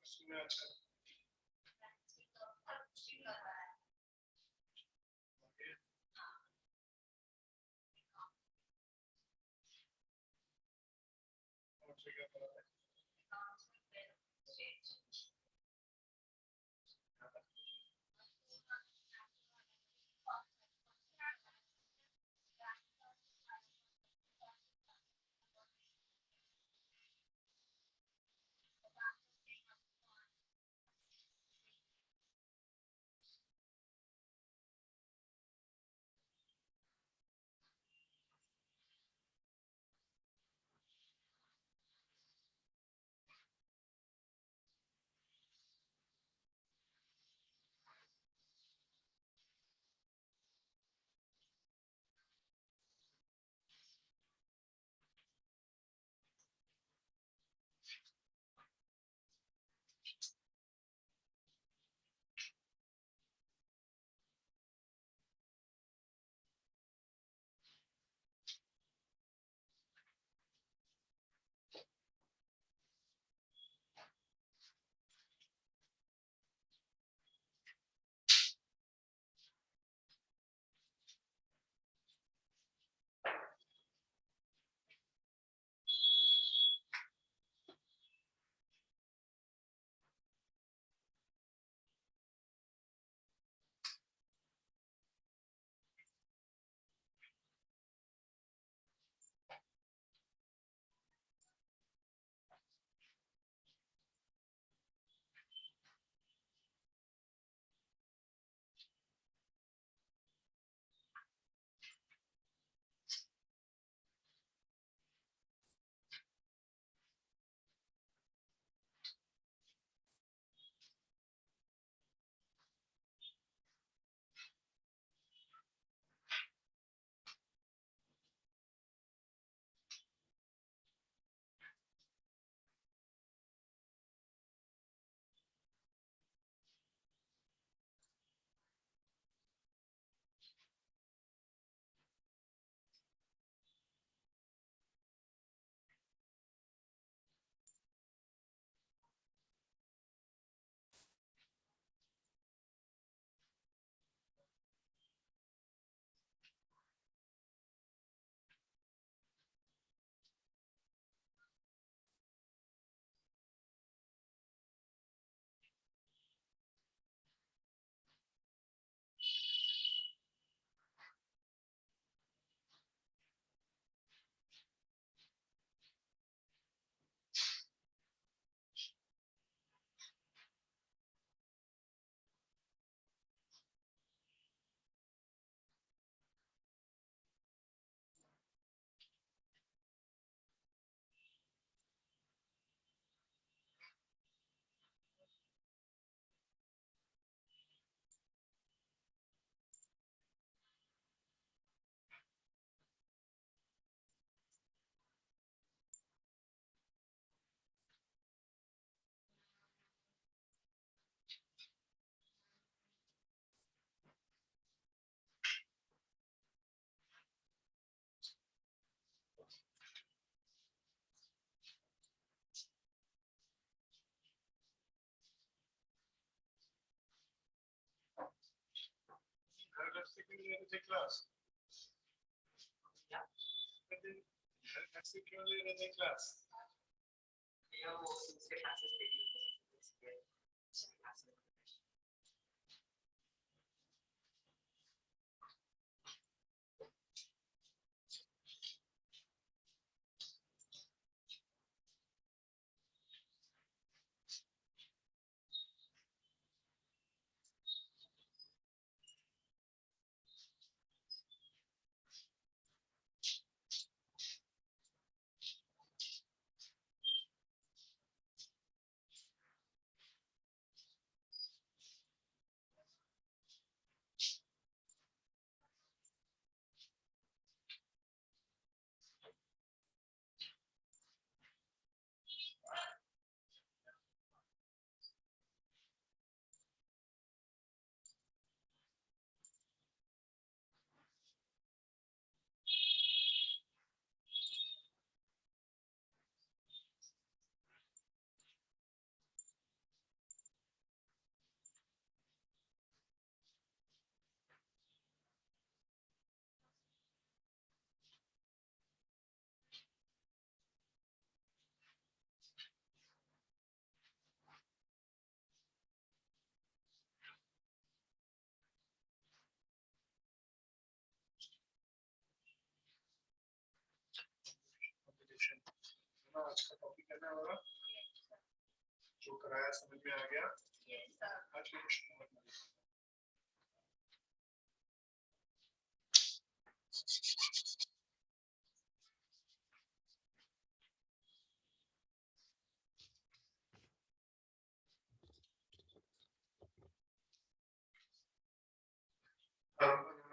इसमें अच्छा class. Yeah. Class. आज का टॉपिक है हमारा जो कराया समझ में आ गया। आज के question number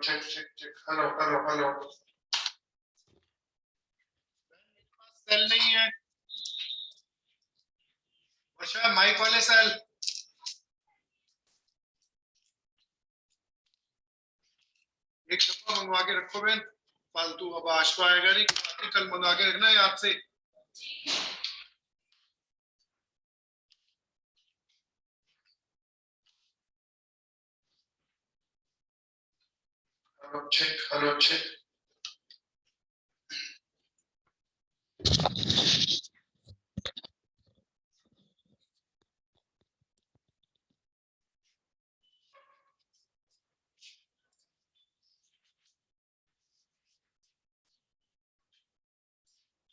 check check check hello hello hello cell नहीं है अच्छा माइक वाले सेल एक डब्बा मंगवा के रखो बहन फालतू अब आज तो आएगा नहीं कल मंगा के रखना याद से hello check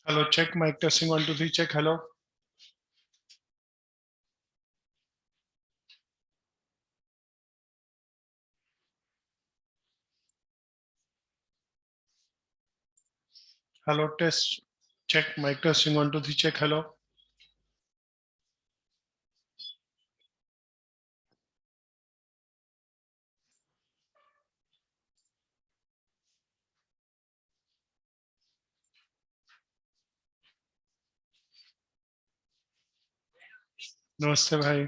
hello check mic testing 1 2 3 check hello hello test check mic testing 1 2 3 check hello नमस्ते भाई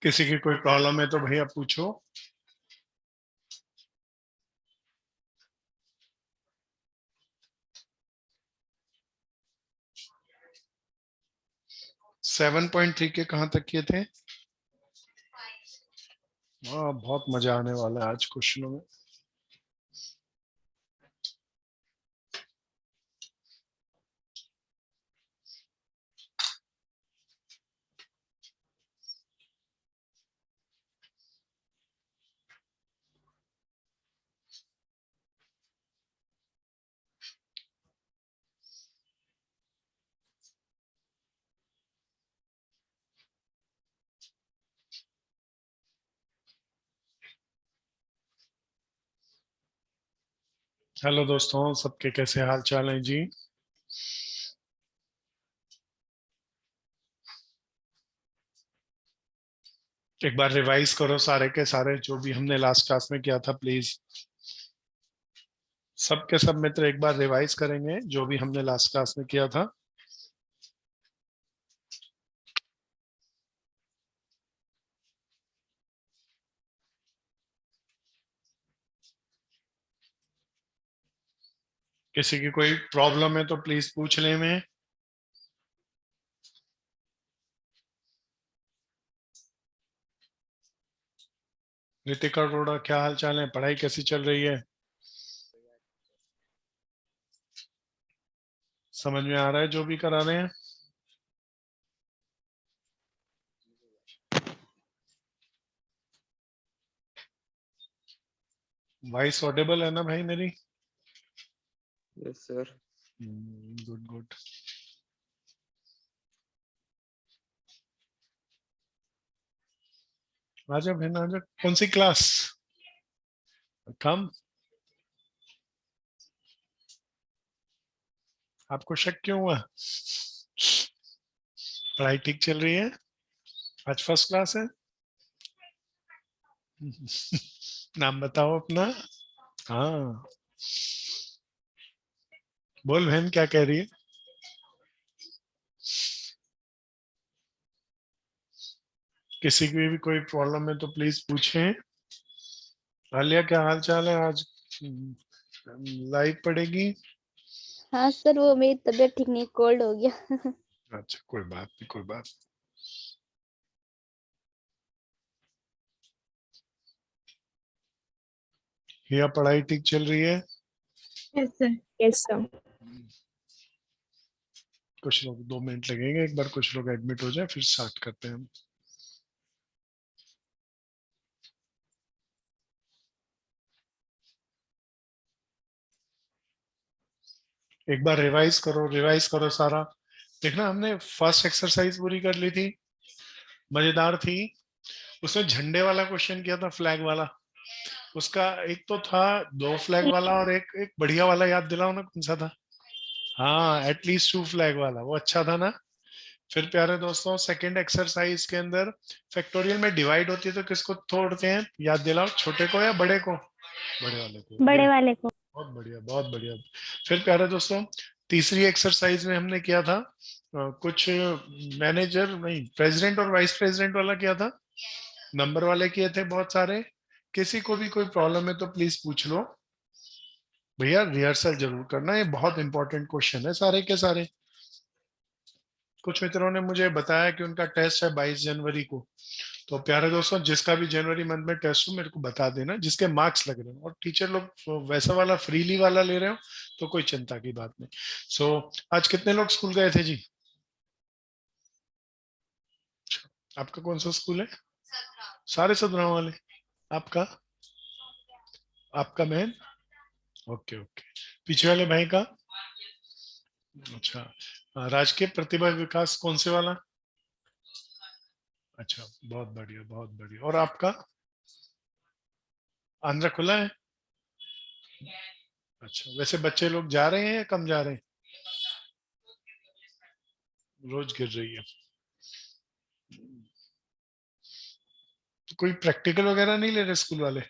किसी की कोई प्रॉब्लम है तो भैया पूछो 7.3 के कहाँ तक किए थे हाँ बहुत मजा आने वाला है आज क्वेश्चनों में हेलो दोस्तों सबके कैसे हाल चाल है जी एक बार रिवाइज करो सारे के सारे जो भी हमने लास्ट क्लास में किया था प्लीज सबके सब मित्र एक बार रिवाइज करेंगे जो भी हमने लास्ट क्लास में किया था किसी की कोई प्रॉब्लम है तो प्लीज पूछ ले मैं ऋतिका अरोड़ा क्या हाल चाल है पढ़ाई कैसी चल रही है समझ में आ रहा है जो भी करा रहे हैं वॉइस ऑडिबल है ना भाई मेरी यस सर गुड गुड आजा बहन आजा, कौन सी क्लास? कम। आपको शक क्यों हुआ? पढ़ाई ठीक चल रही है? आज फर्स्ट क्लास है? नाम बताओ अपना। हाँ, बोल बहन क्या कह रही है? किसी की भी कोई प्रॉब्लम है तो प्लीज पूछें। आलिया क्या हाल चाल है आज? लाइव पढ़ेगी? हाँ सर, वो मेरी तबीयत ठीक नहीं, कोल्ड हो गया। अच्छा, कोई बात नहीं, कोई बात नहीं। या पढ़ाई ठीक चल रही है? Yes sir. Yes sir. कुछ लोग 2 मिनट लगेंगे, एक बार कुछ लोग एडमिट हो जाए फिर स्टार्ट करते हैं हम। एक बार रिवाइज करो सारा। देखना, हमने फर्स्ट एक्सरसाइज पूरी कर ली थी, मजेदार थी। उसमें झंडे वाला क्वेश्चन किया था, फ्लैग वाला। उसका एक तो था 2 फ्लैग वाला, और एक एक बढ़िया वाला याद दिलाओ ना, कौन सा था? हाँ, एटलीस्ट 2 फ्लैग वाला, वो अच्छा था ना। फिर प्यारे दोस्तों, सेकंड एक्सरसाइज के अंदर फैक्टोरियल में डिवाइड होती है तो किसको तोड़ते हैं, याद दिलाओ, छोटे को या बड़े को? बड़े वाले को। बड़े वाले को। बहुत बढ़िया, बहुत बढ़िया। फिर प्यारे दोस्तों, तीसरी एक्सरसाइज में हमने किया था कुछ मैनेजर नहीं, प्रेसिडेंट और वाइस प्रेसिडेंट वाला किया था। नंबर वाले किए थे बहुत सारे। किसी को भी कोई प्रॉब्लम है तो प्लीज पूछ लो भैया, रिहर्सल जरूर करना, ये बहुत इंपॉर्टेंट क्वेश्चन है सारे के सारे। कुछ मित्रों ने मुझे बताया कि उनका टेस्ट है 22 जनवरी को। तो प्यारे दोस्तों, जिसका भी जनवरी मंथ में टेस्ट हो मेरे को बता देना, जिसके मार्क्स लग रहे हो। और टीचर लोग वैसा वाला फ्रीली वाला ले रहे हो तो कोई चिंता की बात नहीं। सो आज कितने लोग स्कूल गए थे जी? आपका कौन सा स्कूल है? सारे सदराव वाले। आपका? आपका बहन? Okay okay. पीछे वाले भाई का? अच्छा। राजकीय प्रतिभा विकास कौन से वाला? अच्छा, बहुत बढ़िया, बहुत बढ़िया। और आपका? आंध्र खुला है? अच्छा, वैसे बच्चे लोग जा रहे हैं या कम जा रहे हैं? रोज गिर रही है। तो कोई प्रैक्टिकल वगैरह नहीं ले रहे स्कूल वाले?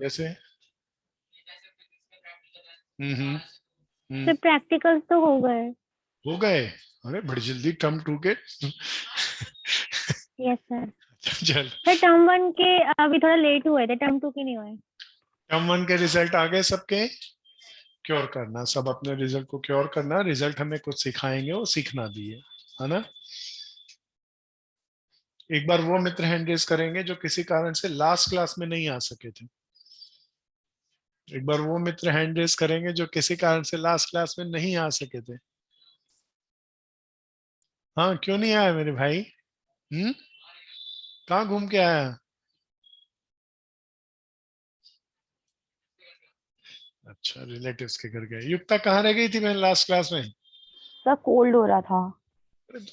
जैसे? हम्म। सर प्रैक्टिकल तो हो गए। हो गए? अरे बड़ी जल्दी टर्म 2 के। Yes sir. चल, सर टर्म 1 के अभी थोड़ा लेट हुए थे, टर्म 2 के नहीं हुए। टर्म 1 के रिजल्ट आ गए सबके? क्योर करना, सब अपने रिजल्ट को क्योर करना। रिजल्ट हमें कुछ सिखाएंगे, वो सीखना भी है ना। एक बार वो मित्र हैंड रेज करेंगे जो किसी कारण से लास्ट क्लास में नहीं आ सके थे। एक बार वो मित्र हैंड रेज करेंगे जो किसी कारण से लास्ट क्लास में नहीं आ सके थे। हाँ, क्यों नहीं आया मेरे भाई? कहाँ घूम के आया? अच्छा, रिलेटिव्स के घर गए। युक्ता कहाँ रह गई थी बहन लास्ट क्लास में? सर कोल्ड हो रहा था।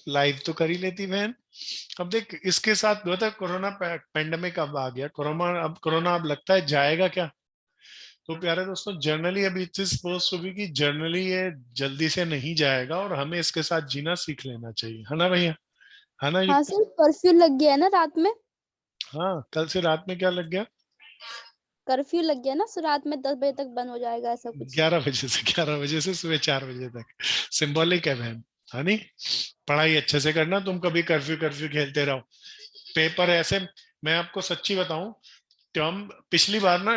लाइव तो कर ही लेती बहन। अब देख, इसके साथ हुआ था कोरोना पेंडेमिक, अब आ गया कोरोना। अब कोरोना अब लगता है जाएगा क्या? तो प्यारे दोस्तों, जर्नली अभी it is suppose to be कि जर्नली ये जल्दी से नहीं जाएगा, और हमें इसके साथ जीना सीख लेना चाहिए, है ना भैया? है ना हाँ युक्ता? सर, कर्फ्यू लग गया है ना रात में। हाँ, कल से रात में क्या लग गया? कर्फ्यू लग गया ना, सो रात में 10 बजे तक बंद हो जाएगा, ऐसा कुछ। 11 बजे से, 11 बजे से सुबह 4 बजे तक। सिंबॉलिक है बहन, है नहीं? पढ़ाई अच्छे से करना, तुम कभी कर्फ्यू कर्फ्यू खेलते रहो। पेपर ऐसे, मैं आपको सच्ची बताऊं, टर्म पिछली बार ना,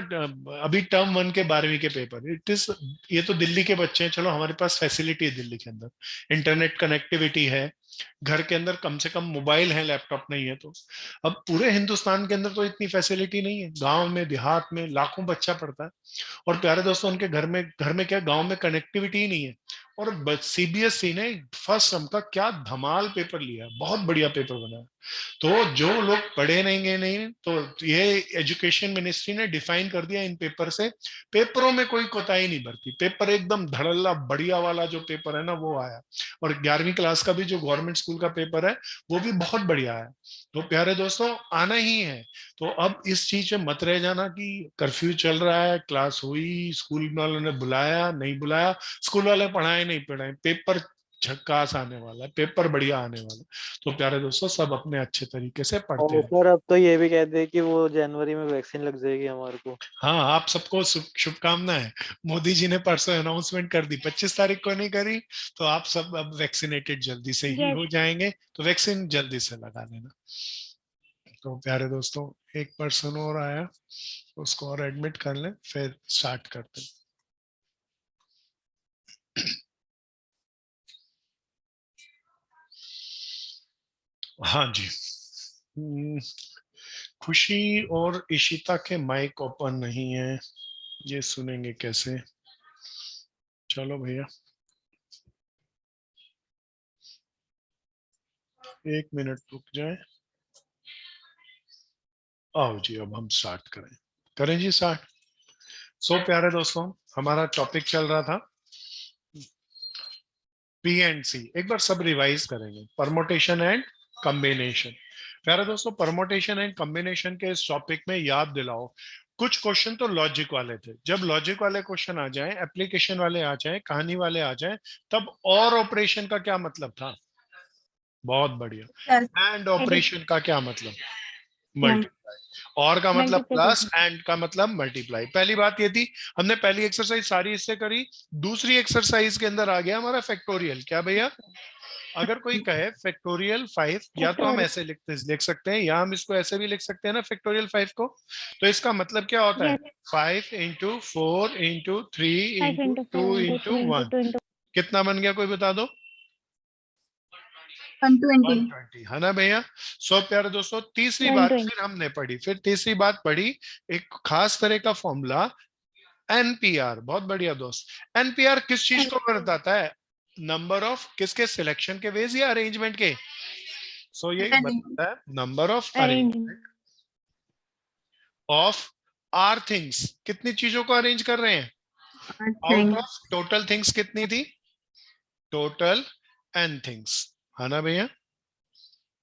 अभी टर्म 1 के 12वीं के पेपर, इट इज, ये तो दिल्ली के बच्चे हैं, चलो हमारे पास फैसिलिटी है दिल्ली के अंदर, इंटरनेट कनेक्टिविटी है, घर के अंदर कम से कम मोबाइल है, लैपटॉप नहीं है तो। अब पूरे हिंदुस्तान के अंदर तो इतनी फैसिलिटी नहीं है, गांव में देहात में लाखों बच्चा पढ़ता है। और प्यारे दोस्तों, उनके घर में क्या, गांव में कनेक्टिविटी ही नहीं है। और सीबीएसई ने फर्स्ट टर्म का क्या धमाल पेपर लिया, बहुत बढ़िया पेपर बना। तो जो लोग पढ़े नहीं तो ये एजुकेशन मिनिस्ट्री ने डिफाइन कर दिया इन पेपर से, पेपरों में कोई कोताही नहीं बरती, पेपर एकदम धड़ल्ला बढ़िया वाला जो पेपर है ना वो आया। और 11वीं क्लास का भी जो गवर्नमेंट गवर्नमेंट स्कूल का पेपर है, वो भी बहुत बढ़िया है। तो प्यारे दोस्तों आना ही है। तो अब इस चीज में मत रह जाना कि कर्फ्यू चल रहा है, क्लास हुई, स्कूल वालों ने बुलाया नहीं बुलाया, स्कूल वाले पढ़ाए नहीं पढ़ाए, पेपर झक्कास आने वाला है, पेपर बढ़िया आने वाला है। तो प्यारे दोस्तों सब अपने अच्छे तरीके से पढ़ते और हैं। सर अब तो ये भी कहते हैं कि वो जनवरी में वैक्सीन लग जाएगी हमारे को। हाँ, आप सबको शुभकामनाएं। मोदी जी ने परसों अनाउंसमेंट कर दी, 25 तारीख को नहीं करी, तो आप सब अब वैक्सीनेटेड जल्दी से ही Yes. हो जाएंगे, तो वैक्सीन जल्दी से लगा लेना। तो प्यारे दोस्तों एक पर्सन और आया, उसको और एडमिट कर लें, फिर स्टार्ट करते हैं। हाँ जी। खुशी और इशिता के माइक ओपन नहीं है, ये सुनेंगे कैसे? चलो भैया 1 मिनट रुक जाए। आओ जी अब हम स्टार्ट करें जी स्टार्ट। सो प्यारे दोस्तों हमारा टॉपिक चल रहा था पी एंड सी। एक बार सब रिवाइज करेंगे, परमोटेशन एंड कॉम्बिनेशन। प्यारे दोस्तों परमोटेशन एंड कॉम्बिनेशन के इस टॉपिक में याद दिलाओ, कुछ क्वेश्चन तो लॉजिक वाले थे, जब लॉजिक वाले क्वेश्चन आ जाएं, एप्लीकेशन वाले आ जाएं, कहानी वाले आ जाएं, तब और ऑपरेशन का क्या मतलब था? बहुत बढ़िया। एंड ऑपरेशन का क्या मतलब? मल्टीप्लाई। और का मतलब प्लस, Multiplication. एंड का मतलब मल्टीप्लाई। पहली बात ये थी, हमने पहली एक्सरसाइज सारी इससे करी। दूसरी एक्सरसाइज के अंदर आ गया हमारा फैक्टोरियल। क्या भैया? अगर कोई कहे फैक्टोरियल 5, या तो हम Factorial. ऐसे लिख सकते हैं, या हम इसको ऐसे भी लिख सकते हैं ना फैक्टोरियल 5 को। तो इसका मतलब क्या होता है? Yes. 5 into 4 into 3 5 into into 4 2 into into 3 into 1। 2 into कितना बन गया कोई बता दो? 120 120 है ना भैया। सो प्यारे दोस्तों तीसरी बात 120. फिर हमने पढ़ी, फिर तीसरी बात पढ़ी एक खास तरह का फॉर्मूला एनपीआर। बहुत बढ़िया दोस्त। एनपीआर किस चीज को बताता है? नंबर ऑफ किसके? सिलेक्शन के वेज या अरेंजमेंट के? सो ये बताता है number of Arranging. Of R things. कितनी चीजों को अरेंज कर रहे हैं? आउट ऑफ टोटल थिंग्स कितनी थी? टोटल एन थिंग्स, है ना भैया।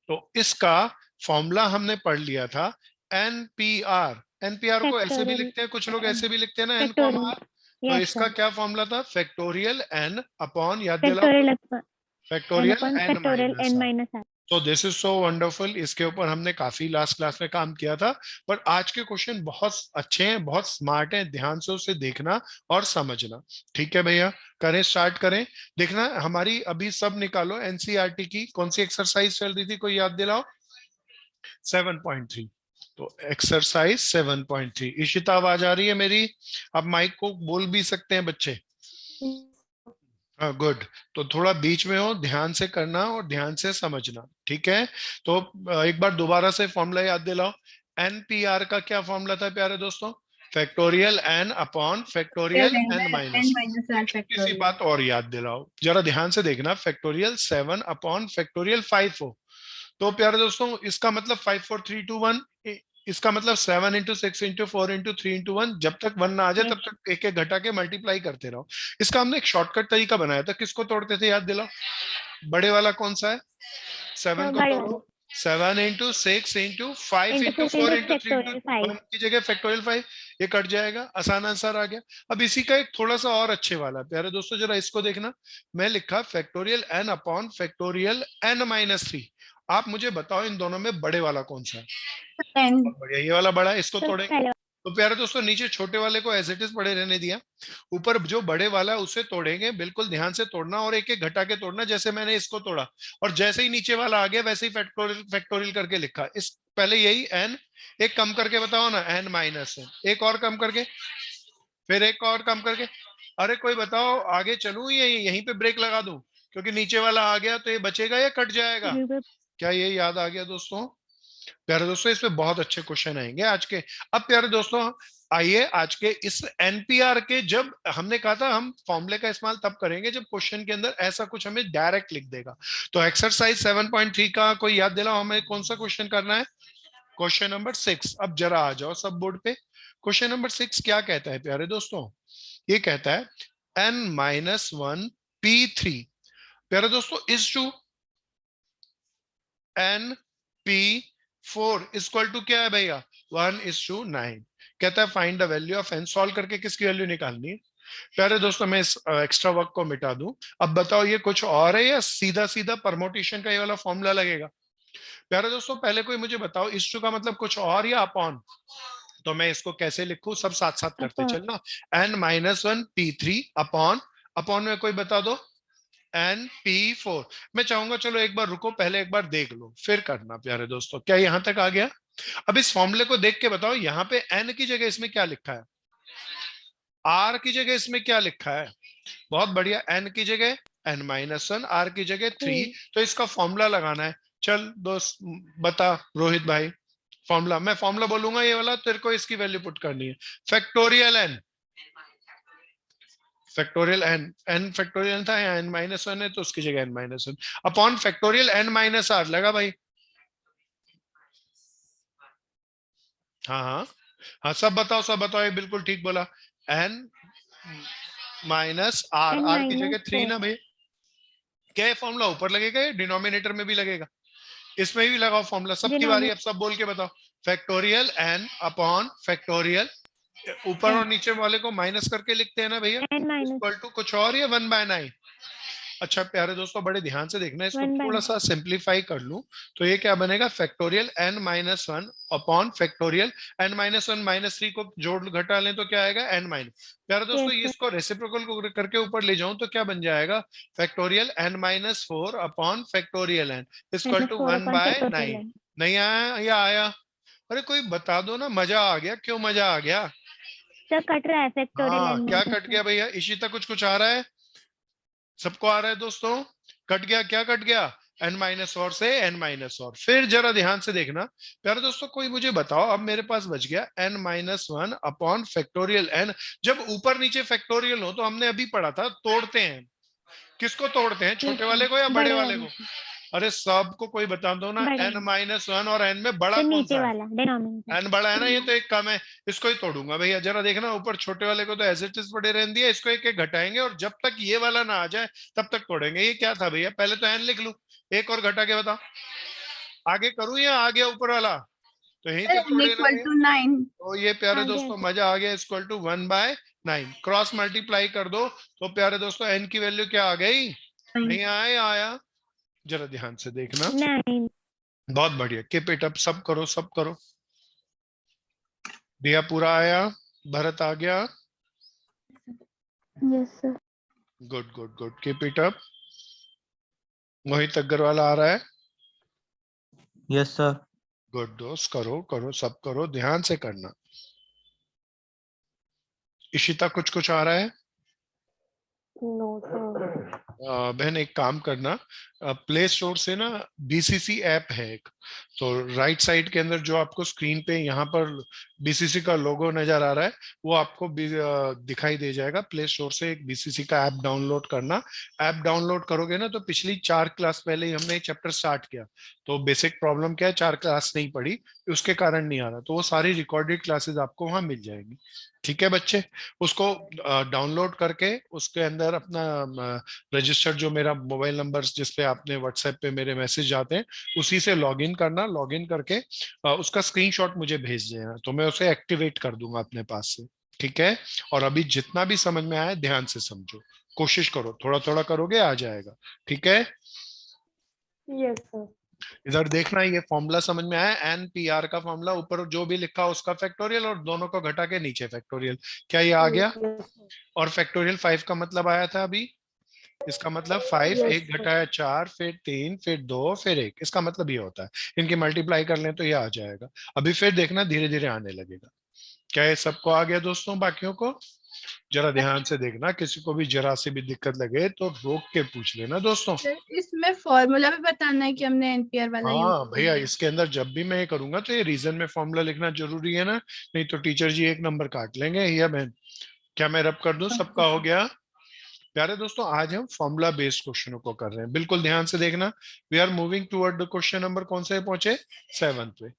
तो इसका फॉर्मूला हमने पढ़ लिया था एनपीआर। एनपीआर को ऐसे भी Factorial. लिखते हैं, कुछ लोग ऐसे भी लिखते हैं ना, एन कॉमा Factorial. आर। तो Yes, इसका sir. क्या फॉर्मूला था? फैक्टोरियल एन अपॉन, याद दिलाओ, Factorial upon n factorial upon N factorial minus n R. minus r. तो दिस इज सो वंडरफुल। इसके ऊपर हमने काफी लास्ट क्लास में काम किया था, पर आज के क्वेश्चन बहुत अच्छे हैं, बहुत स्मार्ट हैं, ध्यान से उसे देखना और समझना। ठीक है भैया, करें स्टार्ट करें। देखना हमारी अभी सब निकालो एनसीईआरटी की कौन सी एक्सरसाइज चल रही थी, कोई याद दिलाओ? 7.3। तो एक्सरसाइज 7.3। इशिता आवाज आ रही है मेरी? आप माइक को बोल भी सकते हैं बच्चे। हाँ गुड। तो थोड़ा बीच में हो, ध्यान से करना और ध्यान से समझना, ठीक है? तो एक बार दोबारा से फॉर्मूला याद दिलाओ। एनपीआर का क्या फॉर्मूला था प्यारे दोस्तों? Factorial N upon factorial N minus. छोटी सी बात और याद दिलाओ, जरा ध्यान से देखना, फैक्टोरियल 7 अपॉन फैक्टोरियल 5 हो। तो प्यारे दोस्तों इसका मतलब 5 4 3 2 1, इसका मतलब 7 इंटू 6 इंटू 4 इंटू 3 इंटू 1, जब तक 1 ना आ जाए Yes. तब तक एक एक घटा के मल्टीप्लाई करते रहो। इसका हमने एक शॉर्टकट तरीका बनाया था, किसको तोड़ते थे याद दिलाओ? बड़े वाला कौन सा है? 7 So, को बड़े तोड़ो। 7 into 6 into 5 into into 6 4 into into 3 into factorial 5. 1 की जगह फैक्टोरियल 5, ये कट जाएगा, आसान आंसर आ गया। अब इसी का एक थोड़ा सा और अच्छे वाला प्यारे दोस्तों जरा इसको देखना। मैं लिखा factorial N upon factorial N minus 3। आप मुझे बताओ इन दोनों में बड़े वाला कौन सा है? 10 बढ़िया, ये वाला बड़ा है, इसको So, तोड़ेंगे। पहले तो प्यारे दोस्तों नीचे छोटे वाले को एज इट इज पड़े रहने दिया, ऊपर जो बड़े वाला है उसे तोड़ेंगे। बिल्कुल ध्यान से तोड़ना और एक एक घटा के तोड़ना, जैसे मैंने इसको तोड़ा और जैसे ही नीचे वाला आ गया वैसे ही फैक्टोरियल फैक्टोरियल करके लिखा। इस पहले यही एन, एक कम करके बताओ ना, एन माइनस है, एक और कम करके, फिर एक और कम करके। अरे कोई बताओ आगे चलूं या यहीं पे ब्रेक लगा दूं? क्योंकि नीचे वाला आ गया तो ये बचेगा या कट जाएगा? we will क्या ये याद आ गया दोस्तों? प्यारे दोस्तों इसमें बहुत अच्छे क्वेश्चन आएंगे आज के। अब प्यारे दोस्तों आइए आज के इस एनपीआर के, जब हमने कहा था हम फॉर्मूले का इस्तेमाल तब करेंगे जब क्वेश्चन के अंदर ऐसा कुछ हमें डायरेक्ट लिख देगा। तो एक्सरसाइज 7.3 का कोई याद दिलाओ, हमें कौन सा क्वेश्चन करना है? Question number 6। अब जरा आ जाओ सब बोर्ड पे। क्वेश्चन नंबर 6 क्या कहता है प्यारे दोस्तों? ये कहता है n-1 p3। प्यारे दोस्तों is to NP4 equal to क्या है भैया 1:9। कहता है find the value of n। Solve करके किसकी वैल्यू निकालनी है? प्यारे दोस्तों मैं इस एक्स्ट्रा वर्क को मिटा दूं। अब बताओ ये कुछ और है या सीधा सीधा परमोटेशन का ये वाला फॉर्मूला लगेगा? प्यारे दोस्तों पहले कोई मुझे बताओ इस टू का मतलब कुछ और या अपॉन? तो मैं इसको कैसे लिखूं, सब साथ साथ करते Upon. चलना। n-1 P3 अपॉन, अपॉन में कोई बता दो NP4। मैं चाहूंगा चलो एक बार रुको, पहले एक बार देख लो फिर करना। प्यारे दोस्तों क्या यहां तक आ गया? अब इस फॉर्मूले को देख के बताओ यहाँ पे n की जगह इसमें क्या लिखा है, r की जगह इसमें क्या लिखा है? बहुत बढ़िया, n की जगह n-1, r की जगह 3। तो इसका फॉर्मूला लगाना है। चल दोस्त बता रोहित भाई फॉर्मूला। मैं फॉर्मूला बोलूंगा ये वाला, तेरे को इसकी वैल्यू पुट करनी है। Factorial n, factorial n factorial था, या n-1 है तो उसकी जगह n-1 अपॉन फैक्टोरियल n-r लगा भाई। हाँ हाँ हाँ, सब बताओ सब बताओ, ये बिल्कुल ठीक बोला। n-r, r की जगह 3 ना भाई। क्या ये फॉर्मूला ऊपर लगेगा या डिनोमिनेटर में भी लगेगा? इसमें भी लगाओ फॉर्मूला। सबकी बारी, अब सब बोल के बताओ। फैक्टोरियल n अपॉन फैक्टोरियल, ऊपर और नीचे वाले को माइनस करके लिखते हैं ना भैया, n- इक्वल टू कुछ और या 1/9। अच्छा प्यारे दोस्तों बड़े ध्यान से देखना, इसको 1/9. थोड़ा सा सिंप्लीफाई कर लूं तो ये क्या बनेगा, factorial n-1 upon factorial n-1 -3 को जोड़ घटा लें तो क्या आएगा n-। प्यारे दोस्तों ये इसको रेसिप्रोकल को करके ऊपर ले जाऊं तो क्या बन जाएगा, factorial n-4 upon factorial n equal to 4 upon 1/9। factorial n. नहीं आया या आया? अरे कोई बता दो ना, मजा आ गया। क्यों मजा आ गया? सर कट रहा है फैक्टोरियल हाँ n क्या minus कट गया भैया? इशिता कुछ आ रहा है? सबको आ रहा है दोस्तों? कट गया, क्या कट गया? n-और से n-और। फिर जरा ध्यान से देखना प्यारे दोस्तों, कोई मुझे बताओ, अब मेरे पास बच गया n-1 अपॉन फैक्टोरियल n। जब ऊपर नीचे फैक्टोरियल हो तो हमने अभी पढ़ा था तोड़ते हैं। किसको तोड़ते हैं, छोटे वाले को या बड़े वाले को? अरे सबको कोई बता दो ना, बड़े n-1 और n में बड़ा फिर कौन नीचे सा है? वाला डिनोमिनेटर n बड़ा है ना, ये तो एक कम है, इसको ही तोड़ूंगा भैया। जरा देखना ऊपर छोटे वाले को तो एज इट इज पड़े रहने दिया, इसको एक एक घटाएंगे और जब तक ये वाला ना आ जाए तब तक तोड़ेंगे। ये क्या था भैया, पहले तो n लिख लूं, एक और घटा के बताओ आगे करूं या आ गया ऊपर वाला? तो यही तो तोड़े इक्वल रहेंगे। टू 9। तो ये प्यारे आ गया दोस्तों मजा आ गया, इक्वल टू 1/9। क्रॉस मल्टीप्लाई कर दो तो प्यारे दोस्तों n की वैल्यू क्या आ गई? नहीं आया? आया? जरा ध्यान से देखना। 9. बहुत बढ़िया, कीप इट अप, सब करो सब करो। दिया पूरा आया, भरत आ गया, yes sir. Good good good, keep it up. Mohit Agarwal आ रहा है, यस सर। गुड दोस्त, करो करो सब करो, ध्यान से करना। इशिता कुछ आ रहा है? No sir. बहन एक काम करना, प्ले स्टोर से ना बीसीसी ऐप है एक, तो राइट साइड के अंदर जो आपको स्क्रीन पे यहाँ पर बीसीसी का लोगो नजर आ रहा है वो आपको दिखाई दे जाएगा। प्ले स्टोर से एक बीसीसी का ऐप डाउनलोड करना। ऐप डाउनलोड करोगे ना तो पिछली 4 क्लास पहले ही हमने एक चैप्टर स्टार्ट किया, तो बेसिक प्रॉब्लम क्या है, 4 क्लास नहीं पढ़ी उसके कारण नहीं आ रहा, तो वो सारी रिकॉर्डेड क्लासेस आपको वहां मिल जाएंगी। ठीक है बच्चे, उसको डाउनलोड करके उसके अंदर अपना रजिस्टर्ड जो मेरा मोबाइल नंबर जिस पे आपने व्हाट्सएप पे मेरे मैसेज जाते हैं उसी से लॉगिन करना। लॉगिन करके उसका स्क्रीनशॉट मुझे भेज देना तो मैं उसे एक्टिवेट कर दूंगा अपने पास से। ठीक है, और अभी जितना भी समझ में आया ध्यान से समझो, कोशिश करो, थोड़ा थोड़ा करोगे आ जाएगा। ठीक है, यस सर। इधर देखना, ये फॉर्मूला समझ में आया, एन पी आर का फॉर्मूला, ऊपर जो भी लिखा उसका फैक्टोरियल और दोनों को घटा के नीचे फैक्टोरियल। क्या ये आ गया? और फैक्टोरियल 5 का मतलब आया था अभी, इसका मतलब 5, Yes, एक घटाया 4, फिर 3, फिर 2, फिर 1, इसका मतलब ये होता है। इनकी मल्टीप्लाई कर लें तो ये आ जाएगा। अभी फिर देखना धीरे धीरे आने लगेगा। क्या ये सबको आ गया दोस्तों? बाकियों को जरा ध्यान से देखना, किसी को भी जरा से भी दिक्कत लगे तो रोक के पूछ लेना दोस्तों। इसमें फॉर्मूला भी बताना है कि हमने एनपीआर वाला यूज हाँ भैया, इसके अंदर जब भी मैं ये करूंगा तो ये रीजन में फॉर्मूला लिखना जरूरी है ना, नहीं तो टीचर जी 1 नंबर काट लेंगे। या बहन क्या मैं रब कर दूं? सबका हो गया? प्यारे दोस्तों आज हम फॉर्मूला बेस्ड क्वेश्चनों को कर रहे हैं, बिल्कुल ध्यान से देखना। We are moving toward the question number कौन से पहुंचे, 7th पे।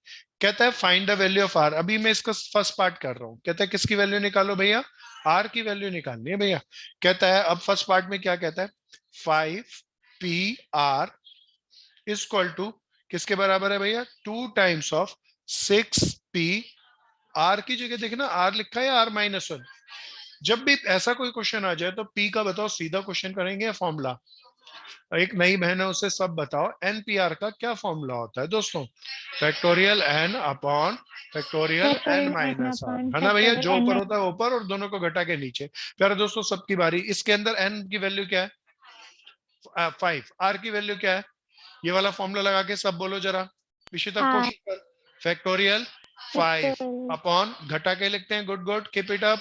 कहता है find the value of R. अभी मैं इसका फर्स्ट पार्ट कर रहा हूं। कहता है किसकी वैल्यू निकालो भैया? आर की वैल्यू निकालनी है भैया। कहता है अब फर्स्ट पार्ट में क्या कहता है, 5 पी आर इक्वल टू, किसके बराबर है भैया? 2 टाइम्स ऑफ 6p। r की जगह देखना r लिखा है या r-1। जब भी ऐसा कोई क्वेश्चन आ जाए तो p का बताओ, सीधा क्वेश्चन करेंगे या फॉर्मूला? एक नई बहन है, उसे सब बताओ एनपीआर का क्या फॉर्मूला होता है दोस्तों? Factorial n upon factorial n minus R, है ना भैया? जो ऊपर होता है ऊपर और दोनों को घटा के नीचे। प्यारे दोस्तों सबकी बारी। इसके अंदर n की वैल्यू क्या है? 5। r की वैल्यू क्या है? ये वाला फॉर्मूला लगा के सब बोलो जरा। इशिता हाँ। कोशिश कर। फैक्टोरियल 5 अपॉन, घटा के लिखते हैं, good good, keep it up.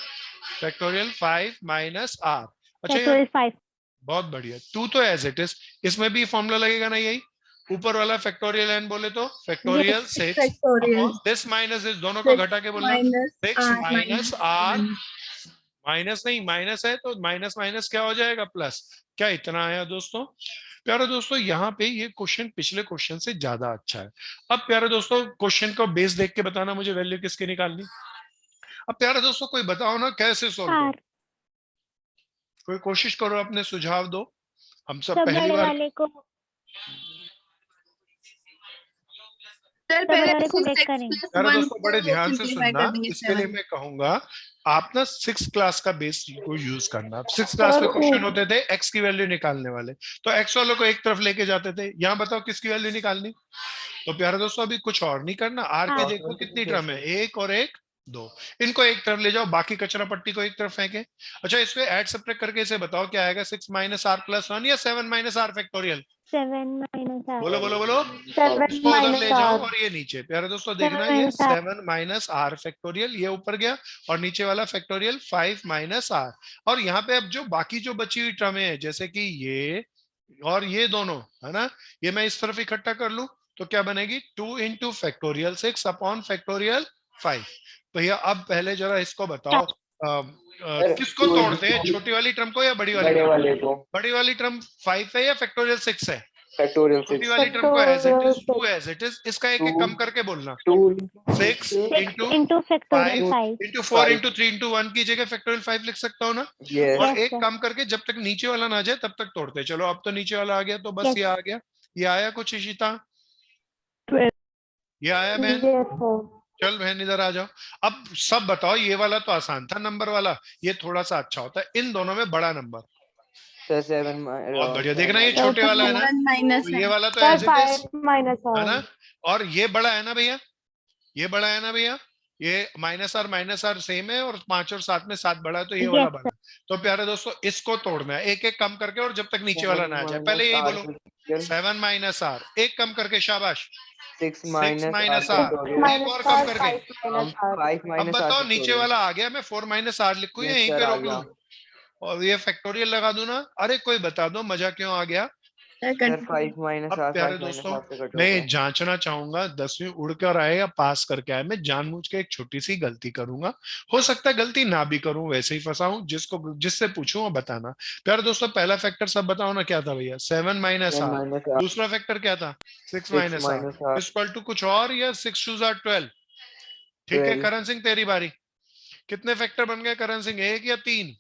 Factorial 5 minus R. अच्छा यार, 5। बहुत बढ़िया। टू तो एज इट इज, इसमें भी फॉर्मूला लगेगा ना यही? ऊपर वाला फैक्टोरियल n बोले तो factorial 6 factorial upon this minus this, दोनों को घटा के बोलना माइनस 6 माइनस आर। 1। माइनस नहीं, माइनस है तो माइनस माइनस क्या हो जाएगा? प्लस। क्या इतना आया दोस्तों? प्यारे दोस्तों यहाँ पे ये क्वेश्चन पिछले क्वेश्चन से ज्यादा अच्छा है। अब प्यारे दोस्तों क्वेश्चन को बेस देख के बताना मुझे वैल्यू किसकी निकालनी। अब प्यारे दोस्तों कोई बताओ ना कैसे सोल्व करो, आर कोई कोशिश करो, अपने सुझाव दो। हम सब सब पहली बड़े बार। वाले को सर बड़े पहले वाले को 6 ब्रेक x करेंगे। प्लस यार 1 दोस्तों बड़े को ध्यान से सिंप्लीफाई सुनना, कर देंगे इसके लिए 7। मैं कहूंगा आप ना 6 क्लास का बेस को यूज करना। 6 क्लास में क्वेश्चन होते थे एक्स की वैल्यू निकालने वाले, तो एक्स वालों को एक तरफ लेके जाते थे। यहाँ बताओ किसकी वैल्यू निकालनी? तो प्यारे दोस्तों अभी कुछ और नहीं करना। आर के हाँ। देखो कितनी टर्म है, एक और एक, दो। इनको एक तरफ ले जाओ, बाकी कचरा पट्टी को एक तरफ फेंके। अच्छा इसको ऐड सब्ट्रैक्ट करके इसे बताओ क्या आएगा? 6 माइनस आर प्लस 1 या 7 minus R factorial? 7 minus R. बोलो बोलो बोलो। 7 इसको उधर ले माइनस जाओ आर। और ये नीचे। प्यारे दोस्तों देखना, ये 7 माइनस आर फैक्टोरियल, ये ऊपर गया, और नीचे वाला फैक्टोरियल 5 माइनस आर। और यहाँ पे अब जो बाकी जो बची हुई टर्में हैं, जैसे कि ये और ये दोनों, है ना, ये मैं इस तरफ इकट्ठा कर लूं तो क्या बनेगी? 2 इंटू फैक्टोरियल 6 अपॉन फैक्टोरियल 5। भैया अब पहले जरा इसको बताओ, किसको तोड़ते हैं, छोटी वाली टर्म को या बड़ी वाली बड़े टर्म? वाले को बड़ी वाली टर्म 5 है या फैक्टोरियल 6 है? फैक्टोरियल छोटी 6 वाली टर्म को as it is, 2 as it is. इसका एक एक कम करके बोलना, 2 6 into into factorial 5 5। Into 4 into 3 into 1 की जगह फैक्टोरियल 5 लिख सकता हूँ ना? यस और Yes, एक sir. कम करके जब तक नीचे वाला ना जाए तब तक तोड़ते चलो। अब तो नीचे वाला आ गया तो बस Yes. ये आ गया। ये आया कुछ इशिता? 12. ये आया बहन? चल बहन इधर आ जाओ। अब सब बताओ, ये वाला तो आसान था नंबर वाला, ये थोड़ा सा अच्छा होता है। इन दोनों में बड़ा नंबर, सर 7 बहुत बढ़िया। देखना ये छोटे वाला है ना, 1 माइनस तो ये है। वाला तो एज इट इज, माइनस है ना? और ये बड़ा है ना भैया, ये बड़ा है ना भैया, ये माइनस आर सेम है, और 5 और 7 में 7 बड़ा है, तो ये वाला Yes, बड़ा है। तो प्यारे दोस्तों इसको तोड़ना है, एक एक कम करके, और जब तक नीचे वाला ना आ जाए। पहले यही बोलो 7 माइनस आर, एक कम करके, शाबाश। 6 माइनस आर, एक और कम करके। 5 अब माइनस बताओ आर नीचे वाला आ गया, मैं 4 माइनस आर लिखूं या यहीं पे रोक लूं और ये फैक्टोरियल लगा दूं ना? अरे कोई बता दो मजा क्यों आ गया? सर 5 माइनस अब आर प्यारे 5 माइनस दोस्तों आर से कट मैं होगा। जांचना चाहूंगा 10वीं उड़ कर आए या पास करके आए, मैं जानबूझ के एक छोटी सी गलती करूंगा। हो सकता है गलती ना भी करूं, वैसे ही फंसाऊं, जिससे पूछूं वो बताना। प्यारे दोस्तों पहला फैक्टर सब बताओ ना क्या था भैया? 7 माइनस 10 आर। माइनस आर दूसरा फैक्टर क्या था? 6 6 minus R minus R equal to कुछ और, या 6 2 आर 12? ठीक है 12 करण सिंह तेरी बारी। कितने फैक्टर बन गए करण सिंह, एक या 3?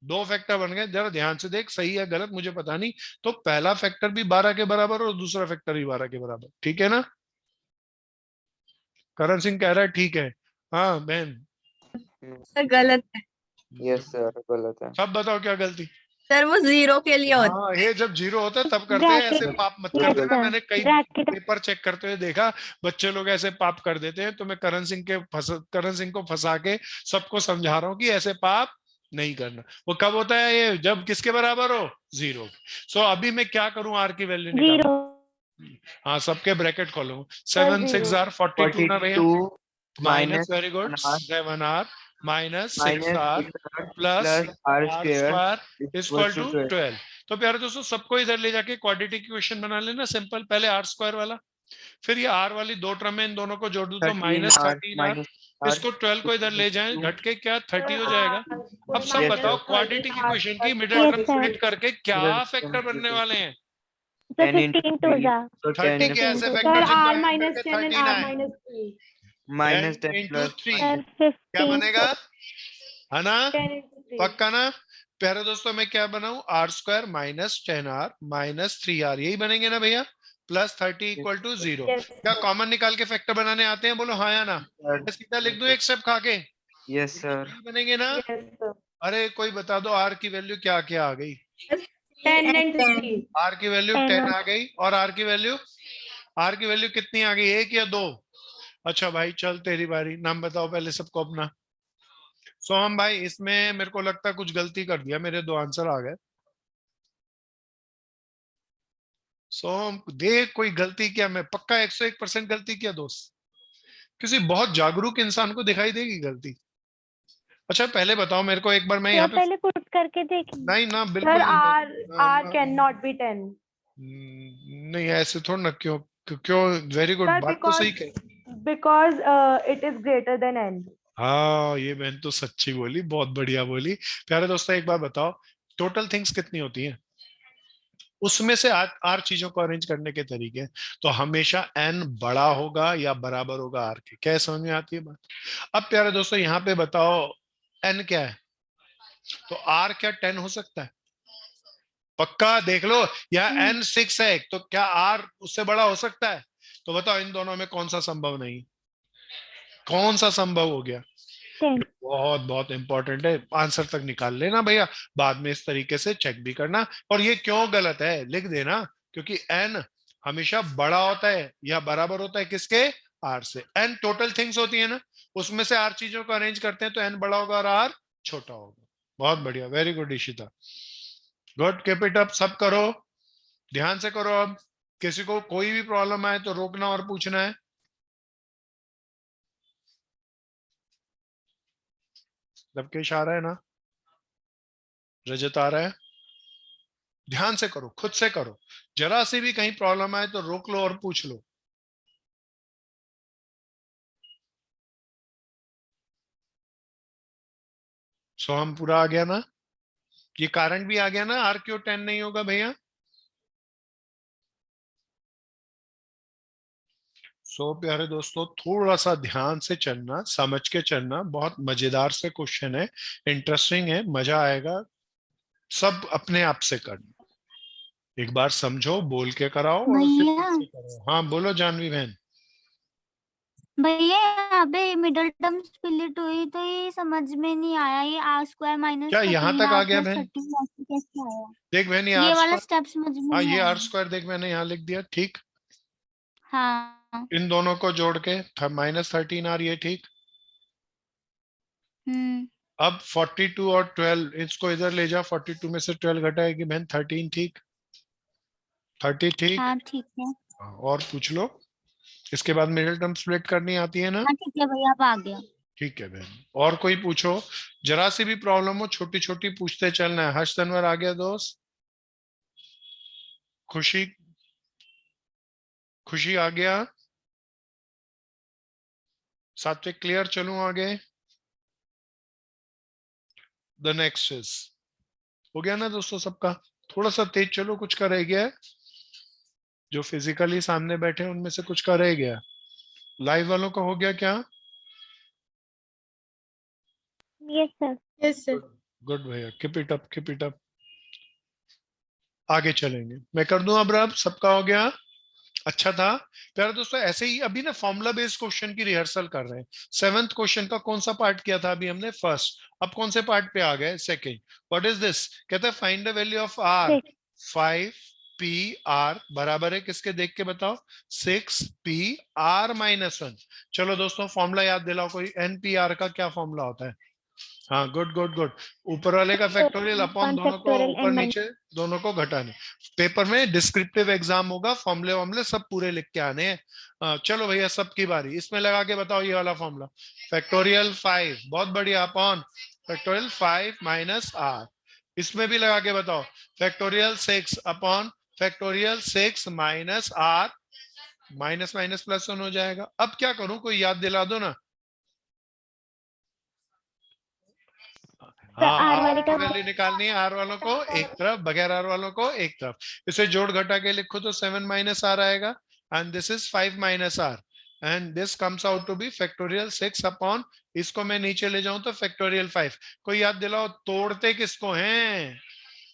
2 फैक्टर बन गए। जरा ध्यान से देख, सही है गलत मुझे पता नहीं। तो पहला फैक्टर भी 12 के बराबर और दूसरा फैक्टर भी 12 के बराबर, ठीक है ना? करण सिंह कह रहा है ठीक है। हाँ बहन, सर गलत है। यस सर गलत है। सब बताओ क्या गलती? सर वो 0 के लिए होता हाँ ये जब 0 होता है तब करते हैं, ऐसे Bracket. पाप मत कर Yes, देना। sir. मैंने कई Bracket. पेपर चेक करते हुए देखा, बच्चे लोग ऐसे पाप कर देते हैं। तो मैं करण सिंह को फंसा के सबको समझा रहा हूँ कि ऐसे पाप नहीं करना। वो कब होता है ये? जब किसके बराबर हो? 0। सो अभी मैं क्या करूं? आर की वैल्यू निकालूं। 0. हाँ सबके ब्रैकेट खोलो। 7 6 आर 42 ना भैया? 42 minus, minus very good, 7 are minus 6 R 6 plus R R square square equal to 12। तो प्यारे दोस्तों सबको इधर ले जाके क्वाड्रेटिक इक्वेशन बना लेना सिंपल। पहले आर स्क्वायर वाला, फिर ये आर वाली दो टर्म है, इन दोनों को जोड़ दो तो माइनस 13 आर। इसको 12 को इधर ले जाएं, घट के क्या 30 हो जाएगा। अब सब Yes, बताओ sir. क्वाड्रेटिक इक्वेशन की middle Yes, term sir. Split करके क्या फैक्टर बनने वाले हैं? So 10 into 15 to 3 the. so 30 10 के ऐसे Sir, factor R minus 10 and R 39 minus 3. minus 10 into plus 3 Sir, क्या 15. बनेगा? है ना? 10 into 3. पक्का ना? प्यारे दोस्तों मैं क्या बनाऊं? R square minus 10 R minus 3 R, यही बनेंगे ना भैया? Plus 30 equal to 0। Yes, क्या sir. कॉमन निकाल के फैक्टर बनाने आते हैं? बोलो हाँ या ना। मैं सीधा लिख दूं एक स्टेप खा के? Yes sir. नहीं बनेंगे ना? Yes, sir. अरे कोई बता दो आर की वैल्यू क्या क्या आ गई? 10 and 3. आर की वैल्यू 10 10 आ गई, और आर की वैल्यू कितनी आ गई? 1 या 2? अच्छा भाई चल तेरी बारी, नाम बताओ पहले सबको अपना। सोहम भाई इसमें मेरे को लगता है कुछ गलती कर दिया, मेरे 2 आंसर आ गए। सोहम देख कोई गलती किया? मैं पक्का 101% गलती किया दोस्त। किसी बहुत जागरूक इंसान को दिखाई देगी गलती। अच्छा पहले बताओ मेरे को एक बार, मैं यहाँ सर पे पहले पुट करके देखिए। नहीं ना Sir, बिल्कुल R cannot be 10. नहीं ऐसे थोड़ा ना, क्यों क्यों? वेरी गुड, Sir, बात तो सही कही। because it is greater than n. हाँ ये बहन तो सच्ची बोली, बहुत बढ़िया बोली। प्यारे दोस्तों एक बार बताओ, टोटल थिंग्स कितनी होती हैं? उसमें से आर चीजों को अरेंज करने के तरीके। तो हमेशा एन बड़ा होगा या बराबर होगा आर के। क्या समझ में आती है बात? अब प्यारे दोस्तों यहाँ पे बताओ एन क्या है? तो आर क्या 10 हो सकता है? पक्का देख लो, यहाँ एन 6 है, तो क्या आर उससे बड़ा हो सकता है? तो बताओ इन दोनों में कौन सा संभव नहीं? कौन सा संभव हो गया? 10। बहुत बहुत इंपॉर्टेंट है, आंसर तक निकाल लेना भैया, बाद में इस तरीके से चेक भी करना। और ये क्यों गलत है लिख देना, क्योंकि एन हमेशा बड़ा होता है या बराबर होता है किसके? आर से। एन टोटल थिंग्स होती है ना, उसमें से आर चीजों को अरेंज करते हैं, तो एन बड़ा होगा और आर छोटा होगा। बहुत बढ़िया, very good Ishita, good, keep it up. सब करो, ध्यान से करो। अब किसी को कोई भी प्रॉब्लम आए तो रोकना और पूछना है। लवकेश आ रहा है ना? रजत आ रहा है? ध्यान से करो, खुद से करो, जरा सी भी कहीं प्रॉब्लम आए तो रोक लो और पूछ लो। सोहम पूरा आ गया ना? ये कारण भी आ गया ना, आर क्यों 10 नहीं होगा भैया? सो प्यारे दोस्तों थोड़ा सा ध्यान से चलना, समझ के चलना। बहुत मजेदार से क्वेश्चन है, इंटरेस्टिंग है, मजा आएगा। सब अपने आप से करना, एक बार समझो, बोल के कराओ और फिर खुद भैया से करो। हाँ बोलो जानवी बहन। भैया यहाँ पे मिडिल टर्म स्प्लिट हुई तो ये समझ में नहीं आया, ये आर स्क्वायर माइनस क्या यहाँ 13 तक आ आर गया प्लस बहन? 30 ऐसे कैसे आया? देख बहन, ये ये आर वाला स्क्वायर, स्टेप समझ में हाँ नहीं ये आया। आर स्क्वायर देख मैंने यहाँ लिख दिया, ठीक। हाँ। इन दोनों को जोड़ के -13 आर, ये ठीक। अब 42 और 12 इसको इधर ले जा, 42 में से 12 घटाएगी बहन 13, ठीक। 30 ठीक। हाँ ठीक है। हाँ, और पूछ लो। इसके बाद मिडिल टर्म स्प्लिट करनी आती है ना? हाँ ठीक है भैया, अब आ गया। ठीक है बहन, और कोई पूछो, जरा सी भी प्रॉब्लम हो छोटी छोटी पूछते चलना है। हर्ष तनवर आ गया दोस्त? खुशी, खुशी आ गया? सात्विक क्लियर? चलूं आगे? द नेक्स्ट इज, हो गया ना दोस्तों सबका? थोड़ा सा तेज चलो, कुछ का रह गया है? जो फिजिकली सामने बैठे हैं उनमें से कुछ का रह गया? लाइव वालों का हो गया क्या? Yes sir. Yes, sir. Good भैया, keep it up, keep it up. आगे चलेंगे, मैं कर दूं अब रब, सबका हो गया? अच्छा था प्यारे दोस्तों। ऐसे ही अभी ना फॉर्मूला बेस्ड क्वेश्चन की रिहर्सल कर रहे हैं। 7th क्वेश्चन का कौन सा पार्ट किया था अभी हमने? फर्स्ट। अब कौन से पार्ट पे आ गए? सेकंड। What is this? कहता है find the value of R. 5 P R बराबर है किसके? देख के बताओ। 6 पी आर -1। चलो दोस्तों फॉर्मूला याद दिलाओ कोई। एन पी आर का क्या फॉर्मूला होता है? हाँ गुड गुड गुड, ऊपर वाले का फैक्टोरियल अपॉन दोनों को ऊपर नीचे दोनों को घटाने। पेपर में डिस्क्रिप्टिव एग्जाम होगा, फॉर्मूले वार्मूले सब पूरे लिख के आने हैं। चलो भैया सबकी बारी, इसमें लगा के बताओ ये वाला फॉर्मूला। फैक्टोरियल 5, बहुत बढ़िया, अपॉन फैक्टोरियल 5 माइनस आर। इसमें भी लगा के बताओ। Factorial 6 upon factorial 6 minus R, minus minus plus 1 हो जाएगा। अब क्या करूं, कोई याद दिला दो ना। हाँ आर वाले आर की का वैल्यू निकालनी है, आर वालों को एक तरफ, बगैर आर वालों को एक तरफ। इसे जोड़ घटा के लिखो तो 7 माइनस आर आएगा, and this is 5 minus R, and this comes out to be factorial 6 upon, इसको मैं नीचे ले जाऊं तो फैक्टोरियल 5। कोई याद दिलाओ तोड़ते किसको हैं?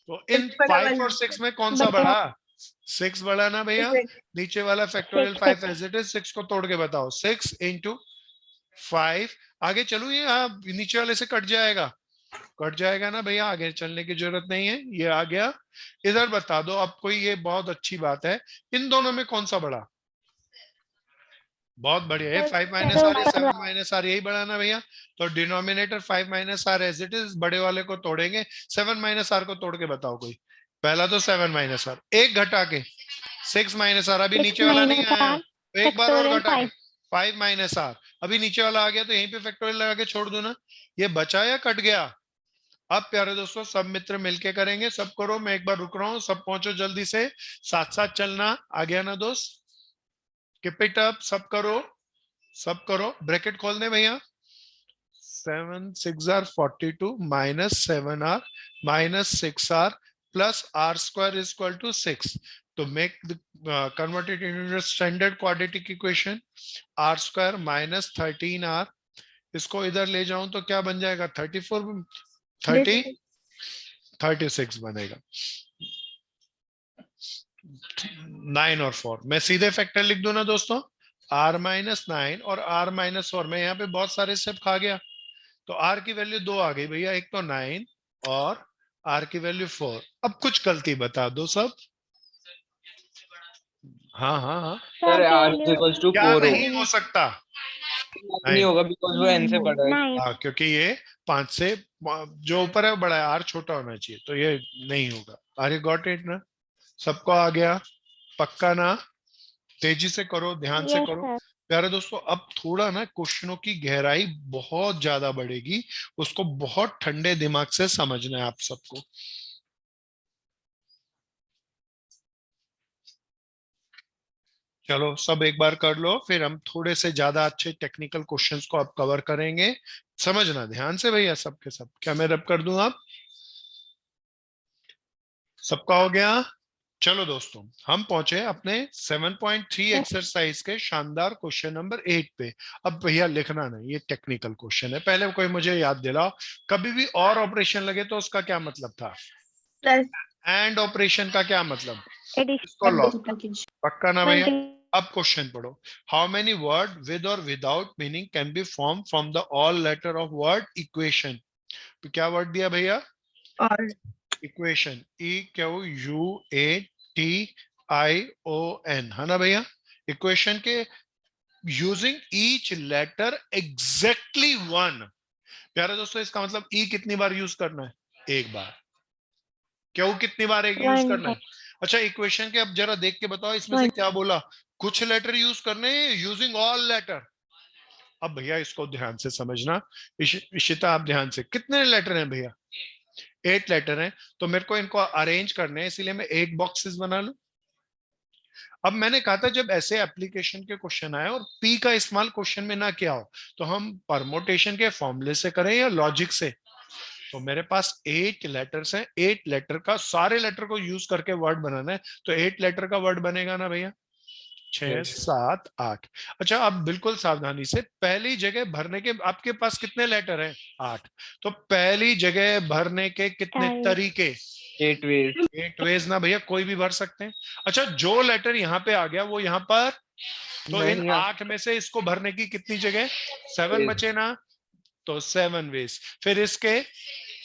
तो इन 5 और 6 में कौन सा बड़ा? 6 बड़ा ना भैया, नीचे वाला फैक्टोरियल 5 एज इट इज, 6 को तोड़ के बताओ। 6 इंटू 5, आगे चलो, ये आप नीचे वाले से कट जाएगा ना भैया, आगे चलने की जरूरत नहीं है, ये आ गया। इधर बता दो अब कोई, ये बहुत अच्छी बात है, इन दोनों में कौन सा बड़ा? बहुत बढ़िया है, 5 माइनस आर या 7 माइनस आर, यही बड़ा ना भैया। तो denominator 5 minus r as it is, बड़े वाले को तोड़ेंगे। 7 माइनस आर को तोड़ के बताओ कोई। पहला तो 7 माइनस आर, एक घटा के 6 माइनस आर, अभी नीचे वाला नहीं आया, तो एक बार और घटा के 5 माइनस आर, अभी नीचे वाला आ गया, तो यहीं पे फैक्टोरियल लगा के छोड़ दो ना। ये बचा या कट गया? अब प्यारे दोस्तों सब मित्र मिलके करेंगे, सब करो, मैं एक बार रुक रहा हूँ, सब पहुंचो जल्दी से, साथ साथ चलना। आ गया ना दोस्त? कीप इट अप, सब करो, ब्रैकेट खोल दे भैया। 7 6 r 42 minus 7 are minus 6 r plus r square is equal to 6। तो make converted into standard quadratic equation, r square minus 13 r, इसको इधर ले जाऊं तो क्या बन जाएगा? 36 बनेगा। 9 और 4, मैं सीधे फैक्टर लिख दूं ना दोस्तों, r माइनस 9 और r माइनस 4, मैं यहाँ पे बहुत सारे स्टेप खा गया, तो r की वैल्यू 2 आ गई भैया, एक तो 9 और r की वैल्यू 4। अब कुछ गलती बता दो सब। हाँ सर r इक्वल्स टू क्या 4 नहीं हो सकता? नहीं होगा, बिकॉज़ वो n से बड़ा है। हाँ, क्योंकि ये 5 से जो ऊपर है बड़ा है, r छोटा होना चाहिए, तो ये नहीं होगा। आर यू गॉट इट ना? सबको आ गया? पक्का ना? तेजी से करो, ध्यान से करो प्यारे दोस्तों। अब थोड़ा ना क्वेश्चनों की गहराई बहुत ज्यादा बढ़ेगी, उसको बहुत ठंडे दिमाग से समझना है आप सबको। चलो सब एक बार कर लो, फिर हम थोड़े से ज्यादा अच्छे टेक्निकल क्वेश्चंस को अब कवर करेंगे। समझना ध्यान से भैया, सबके सब। क्या मैं रब कर दूं? आप सबका हो गया? चलो दोस्तों, हम पहुंचे अपने 7.3 एक्सरसाइज के शानदार क्वेश्चन नंबर 8 पे। अब भैया लिखना नहीं, ये टेक्निकल क्वेश्चन है। पहले कोई मुझे याद दिलाओ, कभी भी और ऑपरेशन लगे तो उसका क्या मतलब था? एंड ऑपरेशन का क्या मतलब? इसको लॉक। पक्का ना भैया? अब क्वेश्चन पढ़ो। How many word with or without meaning can be form from the all letter of word equation? तो क्या वर्ड दिया भैया? और इक्वेशन, EQUATION, है ना भैया? इक्वेशन के यूजिंग ईच लेटर एग्जैक्टली 1। प्यारे दोस्तों, इसका मतलब ई कितनी बार यूज करना है? एक बार। क्यू कितनी बार एक यूज करना है? अच्छा, इक्वेशन के अब जरा देख के बताओ, इसमें से क्या बोला? कुछ लेटर यूज करने, यूजिंग ऑल लेटर। अब भैया इसको ध्यान से समझना, इशिता आप ध्यान से। कितने लेटर हैं भैया? 8 लेटर हैं, तो मेरे को इनको अरेंज करने हैं, इसीलिए मैं 8 बॉक्सेस बना लूं। अब मैंने कहा था जब ऐसे एप्लीकेशन के क्वेश्चन आए और पी का इस्तेमाल क्वेश्चन में ना किया हो, तो हम परमोटेशन के फॉर्मूले से करें या लॉजिक से? तो मेरे पास 8 लेटर्स हैं, 8 लेटर का, सारे लेटर को यूज करके वर्ड बनाना है, तो 8 लेटर का वर्ड बनेगा ना भैया? 6 7 8। अच्छा, अब बिल्कुल सावधानी से, पहली जगह भरने के आपके पास कितने लेटर हैं? 8। तो पहली जगह भरने के कितने तरीके? 8 वेज। 8 वेज ना भैया, कोई भी भर सकते हैं। अच्छा, जो लेटर यहाँ पे आ गया वो यहाँ पर, तो इन 8 में से इसको भरने की कितनी जगह? 7 बचे ना, तो 7 वेज। फिर इसके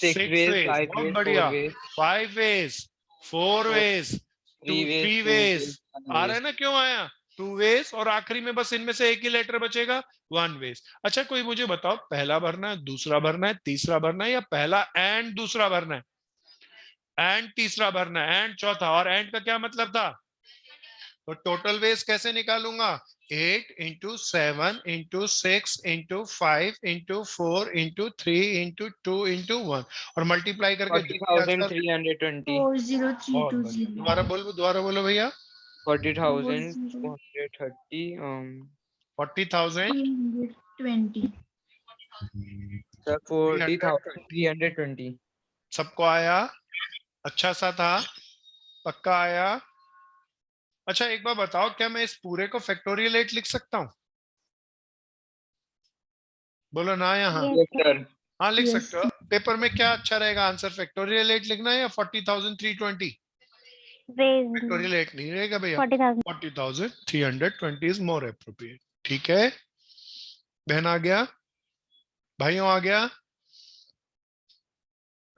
6 वेज, बहुत बढ़िया। 5 वेज, 4 वेज, 3 वेज। आ रहा है ना? क्यों आया? 2 वेज, और आखिरी में बस इनमें से एक ही लेटर बचेगा, 1 वेज। अच्छा, कोई मुझे बताओ, पहला भरना है, दूसरा भरना है, तीसरा भरना है, या पहला एंड दूसरा भरना है, एंड तीसरा भरना है, एंड चौथा? और एंड का क्या मतलब था? तो टोटल वेज कैसे निकालूंगा? 8 into 7 into 6 into 5 into 4 into 3 into 2 into 1, और मल्टीप्लाई करके 40,320। दोबारा बोलो भैया। 40,230 40,320। सर 40,320। सबको आया? अच्छा सा था? पक्का आया? अच्छा, एक बार बताओ, क्या मैं इस पूरे को फैक्टोरियल 8 लिख सकता हूँ? बोलो ना यहाँ। हाँ, लिख सकते हो। पेपर में क्या अच्छा रहेगा आंसर, फैक्टोरियल 8 लिखना है या 40,320? वेज फैक्टोरियल 8 नहीं रहेगा भैया, 40,000 40,320 इज मोर एप्रोप्रिएट। ठीक है बहन, आ गया भाइयों, आ गया,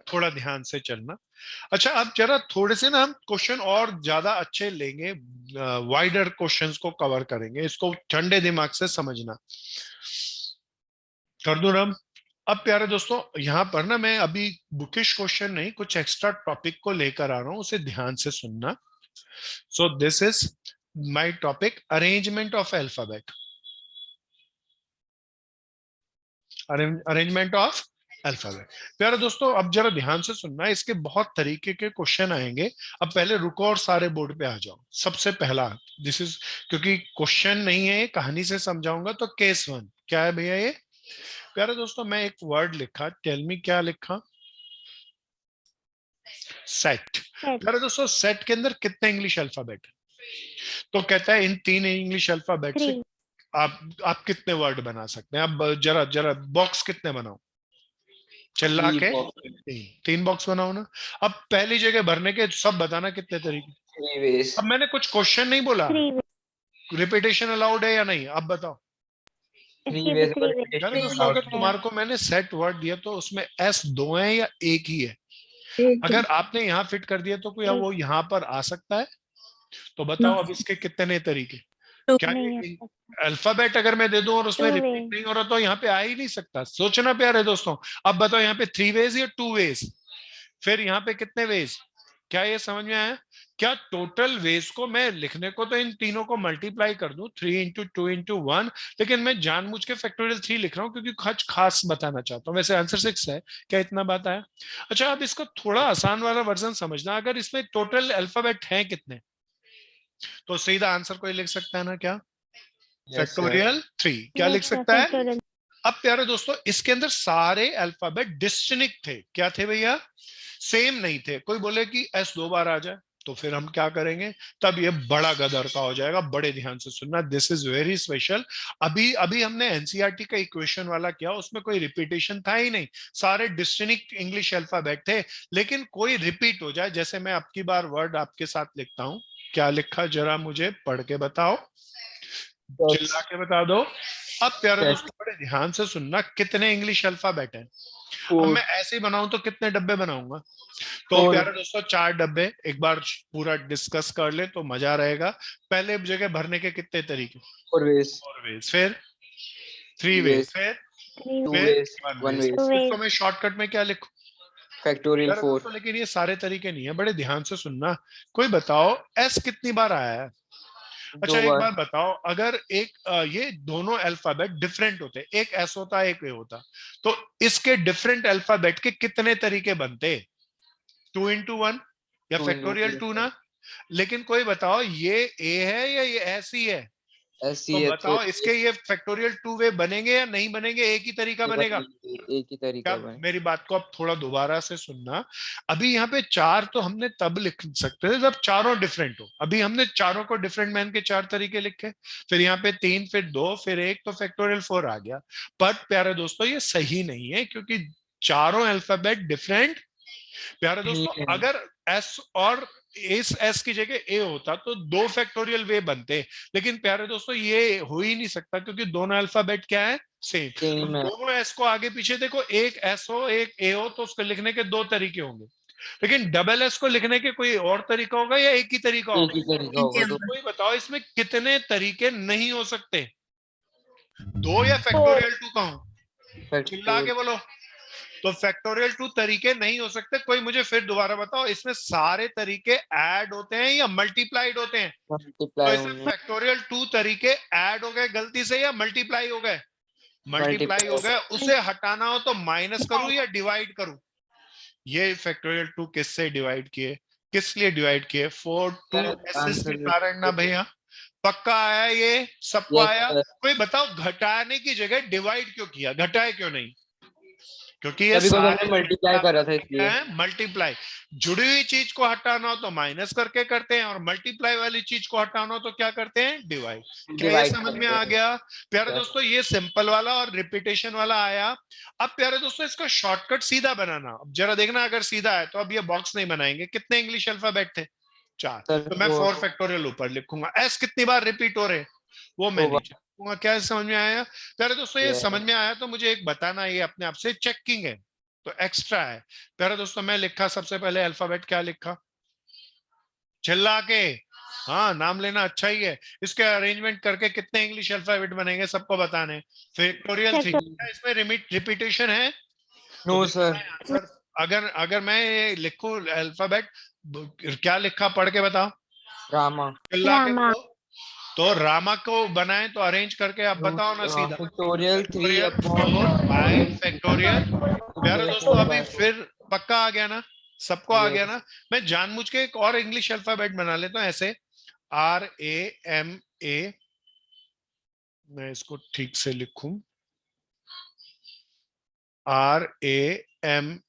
थोड़ा ध्यान से चलना। अच्छा अब जरा थोड़े से ना हम क्वेश्चन और ज्यादा अच्छे लेंगे, वाइडर क्वेश्चंस को कवर करेंगे, इसको ठंडे दिमाग से समझना। कर दूं रम? अब प्यारे दोस्तों यहाँ पर ना मैं अभी बुकिश क्वेश्चन नहीं, कुछ एक्स्ट्रा टॉपिक को लेकर आ रहा हूं, उसे ध्यान से सुनना। So this is my topic, arrangement of alphabet. Arrangement of alphabet. प्यारे दोस्तों अब जरा ध्यान से सुनना, इसके बहुत तरीके के क्वेश्चन आएंगे। अब पहले रुको और सारे बोर्ड पे आ जाओ। सबसे पहला, दिस इज, क्योंकि क्वेश्चन नहीं है, कहानी से समझाऊंगा, तो केस 1 क्या है भैया ये? प्यारे दोस्तों मैं एक वर्ड लिखा, टेल मी क्या लिखा? सेट। सेट प्यारे दोस्तों सेट के अंदर कितने इंग्लिश अल्फाबेट है? तो कहता है इन 3 इंग्लिश अल्फाबेट से 3 आप कितने वर्ड बना सकते हैं? अब जरा जरा बॉक्स कितने बनाओ चिल्ला के? 3 बॉक्स बनाओ ना। अब पहली जगह भरने के सब बताना कितने तरीके। 3 ways. अब मैंने कुछ क्वेश्चन नहीं बोला, 3 रिपीटेशन अलाउड है या नहीं, अब बताओ। 3 ways इसके of 3 repetition यार is दोस्तों अगर allowed. तुम्हारे को मैंने सेट वर्ड दिया तो उसमें एस 2 है या एक ही है? अगर आपने यहाँ फिट कर दिया तो कोई एक। वो यहाँ पर आ सकता है? तो बताओ अब इसके कितने तरीके? क्या नहीं ये है अल्फाबेट अगर मैं दे दूं और उसमें 2 रिपीट ways। नहीं हो रहा तो यहाँ पे आ ही नहीं सकता। सोचना प्यारे दोस्तों। अब बताओ यहाँ पे 3 वेज या 2 वेज? फिर यहाँ पे कितने वेज? क्या ये समझ में आया? क्या टोटल वेज को मैं लिखने को तो इन तीनों को मल्टीप्लाई कर दूं 3 इंटू 2 इंटू 1, लेकिन मैं जानबूझ के फैक्टोरियल 3 लिख रहा हूं क्योंकि कुछ खास बताना चाहता हूं। वैसे आंसर 6 है। क्या इतना बात आया? अच्छा अब इसको थोड़ा आसान वाला वर्जन समझना। अगर इसमें टोटल अल्फाबेट हैं कितने, तो सीधा आंसर कोई लिख सकता है ना? क्या Yes, sir. फैक्टोरियल 3 क्या लिख Yes, sir, सकता है? factorial। अब प्यारे दोस्तों इसके अंदर सारे अल्फाबेट डिस्टिंक्ट थे। क्या थे भैया? सेम नहीं थे। कोई बोले कि एस 2 बार आ जाए तो फिर हम क्या करेंगे? तब ये बड़ा गदर का हो जाएगा। बड़े ध्यान से सुनना, दिस इज वेरी स्पेशल। अभी अभी हमने एनसीईआरटी का इक्वेशन वाला किया, उसमें कोई रिपीटेशन था ही नहीं, सारे डिस्टिंक्ट इंग्लिश अल्फाबेट थे। लेकिन कोई रिपीट हो जाए, जैसे मैं आपकी बार वर्ड आपके साथ लिखता हूं, क्या लिखा जरा मुझे पढ़ के बताओ, चिल्ला के बता दो। अब प्यारे दोस्तों बड़े ध्यान से सुनना, कितने इंग्लिश अल्फाबेट हैं? अब मैं ऐसे ही बनाऊं तो कितने डब्बे बनाऊंगा? तो Four. प्यारे दोस्तों 4 डब्बे। एक बार पूरा डिस्कस कर ले तो मजा रहेगा। पहले जगह भरने के कितने तरीके? 4 ways. 4 वेज, फिर 3 Three वेज, ways. फिर 3 2 फिर ways. 1 1 वेज। ways. इसको मैं शॉर्टकट में क्या लिखूं? Factorial प्यारे 4. दोस्तों लेकिन ये सारे तरीके नहीं है, बड़े ध्यान से सुनना। कोई बताओ एस कितनी बार आया है? अच्छा 2 एक बार. बार बताओ, अगर एक ये दोनों अल्फाबेट डिफरेंट होते, एक एस होता एक ए होता, तो इसके डिफरेंट अल्फाबेट के कितने तरीके बनते? 2 इंटू 1 या 2 into फैक्टोरियल 2 ना? लेकिन कोई बताओ ये ए है या ये एस ही है? तो SCA बताओ इसके ये फैक्टोरियल 2 वे बनेंगे या नहीं बनेंगे? एक ही तरीका बनेगा? एक ही तरीका क्या बने. मेरी बात को अब थोड़ा दोबारा से सुनना। अभी यहाँ पे 4 तो हमने तब लिख सकते थे जब चारों डिफरेंट हो। अभी हमने चारों को डिफरेंट मैन के 4 तरीके लिखे, फिर यहाँ पे 3, फिर 2, फिर 1, तो फैक्टोरियल 4 आ गया। पर प्यारे दोस्तों ये सही नहीं है, क्योंकि चारों अल्फाबेट डिफरेंट। प्यारे दोस्तों अगर एस और इस एस की जगह ए होता तो 2 फैक्टोरियल वे बनते, लेकिन प्यारे दोस्तों ये हो ही नहीं सकता क्योंकि दोनों अल्फाबेट क्या है? सेम। Same है. दोनों एस को आगे पीछे देखो, एक एस हो एक ए हो तो उसको लिखने के 2 तरीके होंगे, लेकिन डबल एस को लिखने के कोई और तरीका होगा या एक ही तरीका एक होगा? ही तरीका होगा. तो कोई बताओ इसमें कितने तरीके नहीं हो सकते? 2 या फैक्टोरियल 2 कहूं? चिल्ला के बोलो। तो फैक्टोरियल 2 तरीके नहीं हो सकते। कोई मुझे फिर दोबारा बताओ, इसमें सारे तरीके ऐड होते हैं या मल्टीप्लाइड होते हैं? तो मल्टीप्लाई इसमें होंगे. फैक्टोरियल 2 तरीके ऐड हो गए गलती से या मल्टीप्लाई हो गए? मल्टीप्लाई हो गए। उसे हटाना हो तो माइनस करूं या डिवाइड करूं? ये फैक्टोरियल 2 किससे डिवाइड किए, किस लिए डिवाइड किए? 4 2 एस के कारण ना भैया? पक्का आया ये सबको? आया? कोई बताओ घटाने की जगह डिवाइड क्यों किया, घटाए क्यों नहीं? क्योंकि ये सारे मल्टीप्लाई कर रहा था इसलिए. मल्टीप्लाई। जुड़ी हुई चीज को हटाना हो तो माइनस करके करते हैं, और मल्टीप्लाई वाली चीज को हटाना हो तो क्या करते हैं? डिवाइड। क्या ये समझ में आ गया? प्यारे दोस्तों ये सिंपल वाला और रिपीटेशन वाला आया। अब प्यारे दोस्तों इसका शॉर्टकट सीधा बनाना। अब जरा देखना, अगर सीधा है तो अब ये बॉक्स नहीं बनाएंगे। कितने इंग्लिश अल्फाबेट थे? 4। सर, तो मैं वो- 4 फैक्टोरियल ऊपर लिखूंगा। एस कितनी बार रिपीट हो रहे वो मैं वो नीचे लिखूंगा। क्या समझ में आया प्यारे दोस्तों? ये Yes. समझ में आया तो मुझे एक बताना, ये अपने आप से चेकिंग है तो एक्स्ट्रा है। प्यारे दोस्तों मैं लिखा सबसे पहले अल्फाबेट, क्या लिखा? चिल्ला के, हाँ नाम लेना अच्छा ही है। इसके अरेंजमेंट करके कितने इंग्लिश अल्फाबेट बनेंगे सबको बताने। फैक्टोरियल 3, क्या इसमें रिपीटेशन है? नो तो सर, आंसर अगर अगर मैं ये लिखूं अल्फाबेट, क्या लिखा पढ़ के बताओ, रामा, चिल्ला के रामा। बोलो। तो रामा को बनाए तो अरेंज करके आप बताओ ना सीधा। Factorial 3 upon bye factorial. प्यारे दोस्तों अभी फिर पक्का आ गया ना, सबको आ गया ना। मैं जानबूझ के एक और इंग्लिश अल्फाबेट बना लेता हूं ऐसे, RAMA। मैं इसको ठीक से लिखूं, RAMA।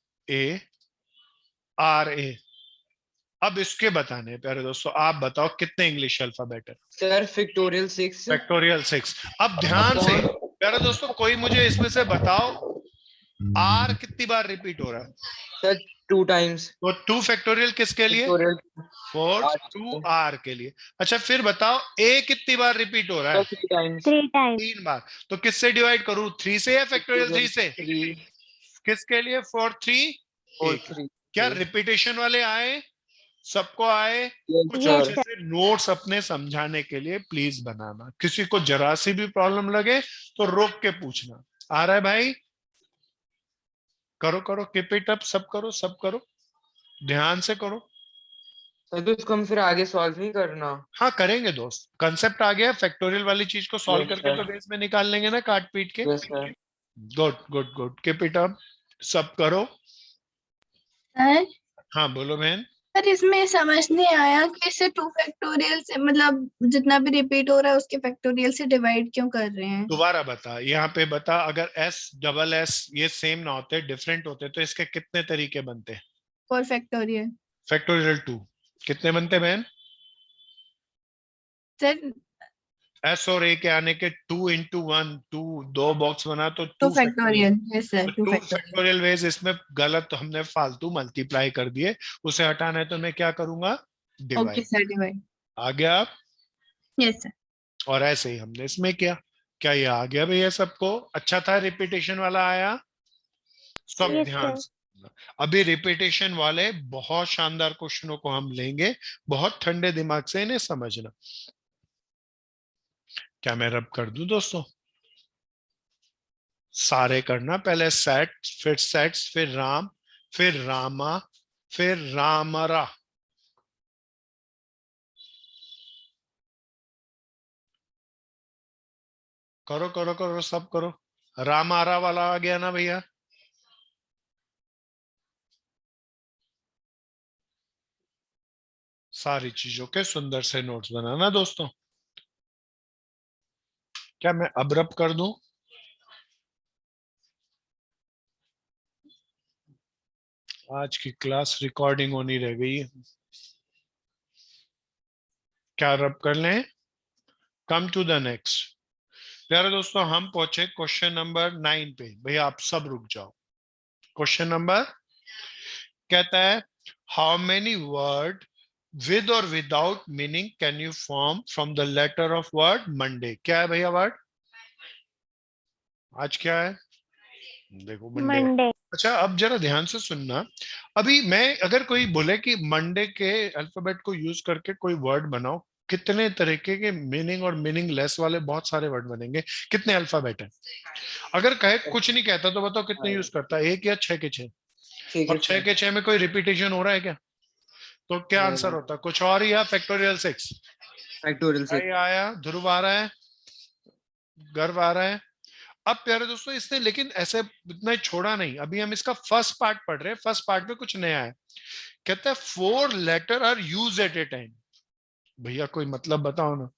अब इसके बताने हैं प्यारे दोस्तों, आप बताओ कितने इंग्लिश अल्फाबेट है? Sir factorial 6 factorial 6। अब ध्यान से प्यारे दोस्तों, कोई मुझे इसमें से बताओ R कितनी बार रिपीट हो रहा है? सर 2 टाइम्स तो 2 फैक्टोरियल किसके लिए? फैक्टोरियल फॉर R 2R के लिए। अच्छा फिर बताओ A कितनी बार रिपीट हो रहा है? 3 टाइम्स 3 टाइम्स 3 बार। तो किससे डिवाइड करूं, 3 से या फैक्टोरियल 3 से? 3 किसके लिए? फॉर 3 और A। 3 क्या रिपीटेशन वाले आए? सबको आए? कुछ Yes, अच्छे से नोट्स अपने समझाने के लिए प्लीज बनाना। किसी को जरा सी भी प्रॉब्लम लगे तो रोक के पूछना। आ रहा है भाई? करो करो, कीप इट अप, सब करो सब करो, ध्यान से करो। सर तो इसको हम फिर आगे सॉल्व नहीं करना। हाँ करेंगे दोस्त, कंसेप्ट आ गया। फैक्टोरियल वाली चीज को सॉल्व Yes, करके sir. तो बेस में निकाल लेंगे ना काट पीट के। Yes sir, good good good, keep it up, सब करो। सर हाँ बोलो बहन। सर इसमें समझ नहीं आया कि इसे 2 फैक्टोरियल से मतलब जितना भी रिपीट हो रहा है उसके फैक्टोरियल से डिवाइड क्यों कर रहे हैं? दोबारा बता, यहाँ पे बता, अगर S डबल S ये सेम ना होते, डिफरेंट होते, तो इसके कितने तरीके बनते? 4 फैक्टोरियल फैक्टोरियल 2 कितने बनते बहन? सर S और A के आने के 2 into 1, 2 बॉक्स बना तो 2 2 factorial. Yes sir 2 2 factorial. Factorial veg. इसमें गलत तो हमने फालतू मल्टीप्लाई कर दिए, उसे हटाना है तो मैं क्या करूंगा? Okay divide. Sir divide. आ गया आप? Yes sir. और ऐसे ही हमने इसमें किया। क्या ये आ गया भैया सबको? अच्छा था? रिपीटेशन वाला आया? सब Yes, ध्यान sir. से। अभी रिपीटेशन वाले बहुत शानदार क्वेश्चनों को हम लेंगे, बहुत ठंडे दिमाग से इन्हें समझना। क्या मैं रब कर दूं दोस्तों? सारे करना, पहले सेट्स फिर राम, फिर रामा, फिर रामरा। करो करो करो, सब करो। रामारा वाला आ गया ना भैया? सारी चीजों के सुंदर से नोट्स बनाना दोस्तों। क्या मैं अब रब कर दूं? आज की क्लास रिकॉर्डिंग होनी रह गई है। क्या रब कर लें? Come to the next. प्यारे दोस्तों हम पहुंचे क्वेश्चन नंबर 9 पे। भैया आप सब रुक जाओ। क्वेश्चन नंबर कहता है, how many word with or without meaning can you form from the letter of word Monday? क्या है भैया वर्ड? आज क्या है? देखो मंडे। Monday. अच्छा अब जरा ध्यान से सुनना। अभी मैं अगर कोई बोले कि मंडे के अल्फाबेट को यूज करके कोई वर्ड बनाओ, कितने तरीके के मीनिंग और मीनिंगलेस वाले बहुत सारे वर्ड बनेंगे। कितने अल्फाबेट है? अगर कहे कुछ नहीं कहता तो बताओ कितने यूज करता है? 1 या 6 के 6? ठीक और है 6 के 6 में कोई रिपीटेशन हो रहा है क्या? तो क्या आंसर होता? कुछ और या फैक्टोरियल 6? फैक्टोरियल 6 आया, ध्रुव आ रहा है, गर्व आ रहा है। अब प्यारे दोस्तों इसने लेकिन ऐसे इतना ही छोड़ा नहीं। अभी हम इसका फर्स्ट पार्ट पढ़ रहे हैं। फर्स्ट पार्ट में कुछ नया है। कहता है 4 letter are use at a time. भैया कोई मतलब बताओ ना।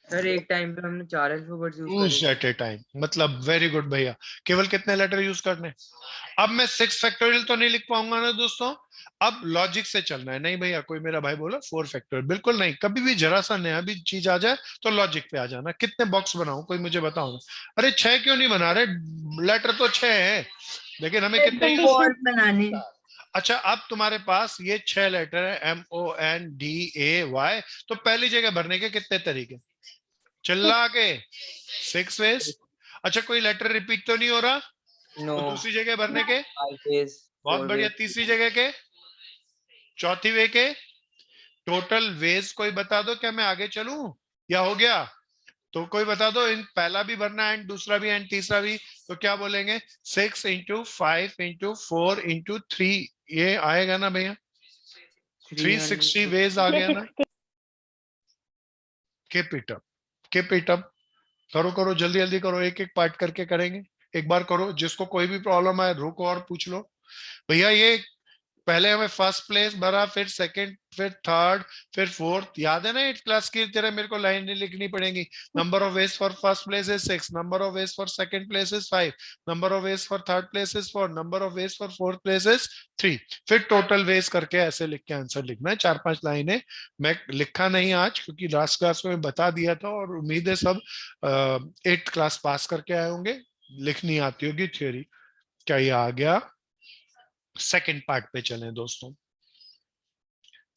सर एक टाइम पे हमने 4 अल्फाबेट्स यूज यूज करे। एट ए टाइम मतलब वेरी गुड भैया। केवल कितने लेटर यूज करने? अब मैं 6 फैक्टोरियल तो नहीं लिख पाऊंगा ना दोस्तों। अब लॉजिक से चलना है। नहीं भैया कोई मेरा भाई बोला 4 फैक्टोरियल, बिल्कुल नहीं। कभी भी जरा सा नया भी चीज आ जाए तो लॉजिक पे आ जाना। कितने बॉक्स बनाऊं कोई मुझे बताओ ना। अरे 6 क्यों नहीं बना रहे? लेटर तो 6 है, लेकिन हमें कितने use? 4 बनाने। अच्छा अब तुम्हारे पास ये 6 लेटर है MONDAY, तो पहली जगह भरने के कितने तरीके? चिल्ला के 6 वेज। अच्छा कोई लेटर रिपीट तो नहीं हो रहा? नो, तो दूसरी जगह भरने के 5 वेज, बहुत 4 बढ़िया। वेज, तीसरी जगह के, चौथी वे के टोटल वेज कोई बता दो, क्या मैं आगे चलूं या हो गया? तो कोई बता दो, इन पहला भी भरना एंड दूसरा भी एंड तीसरा भी, तो क्या बोलेंगे? 6 इंटू 5 इंटू 4 इंटू 3, ये आएगा ना भैया? 360 वेज आ गया ना? Keep it up, keep it up. करो करो, जल्दी जल्दी करो, एक एक पार्ट करके करेंगे। एक बार करो, जिसको कोई भी प्रॉब्लम आए रुको और पूछ लो। भैया ये पहले हमें फर्स्ट प्लेस भरा, फिर सेकंड, फिर थर्ड, फिर फोर्थ, याद है ना 8th क्लास की तरह? मेरे को लाइन लिखनी पड़ेगी। Number of ways for first place is 6, number of ways for second place is 5, number of ways for third place is 4, number of ways for fourth place is 3, फिर total veg करके ऐसे लिख के answer लिखना है। 4-5 लाइनें। मैं लिखा नहीं आज क्योंकि लास्ट क्लास में बता दिया था, और उम्मीद है सब 8th क्लास पास करके आए होंगे, लिखनी आती होगी थ्योरी। क्या ये आ गया? सेकंड पार्ट पे चलें दोस्तों।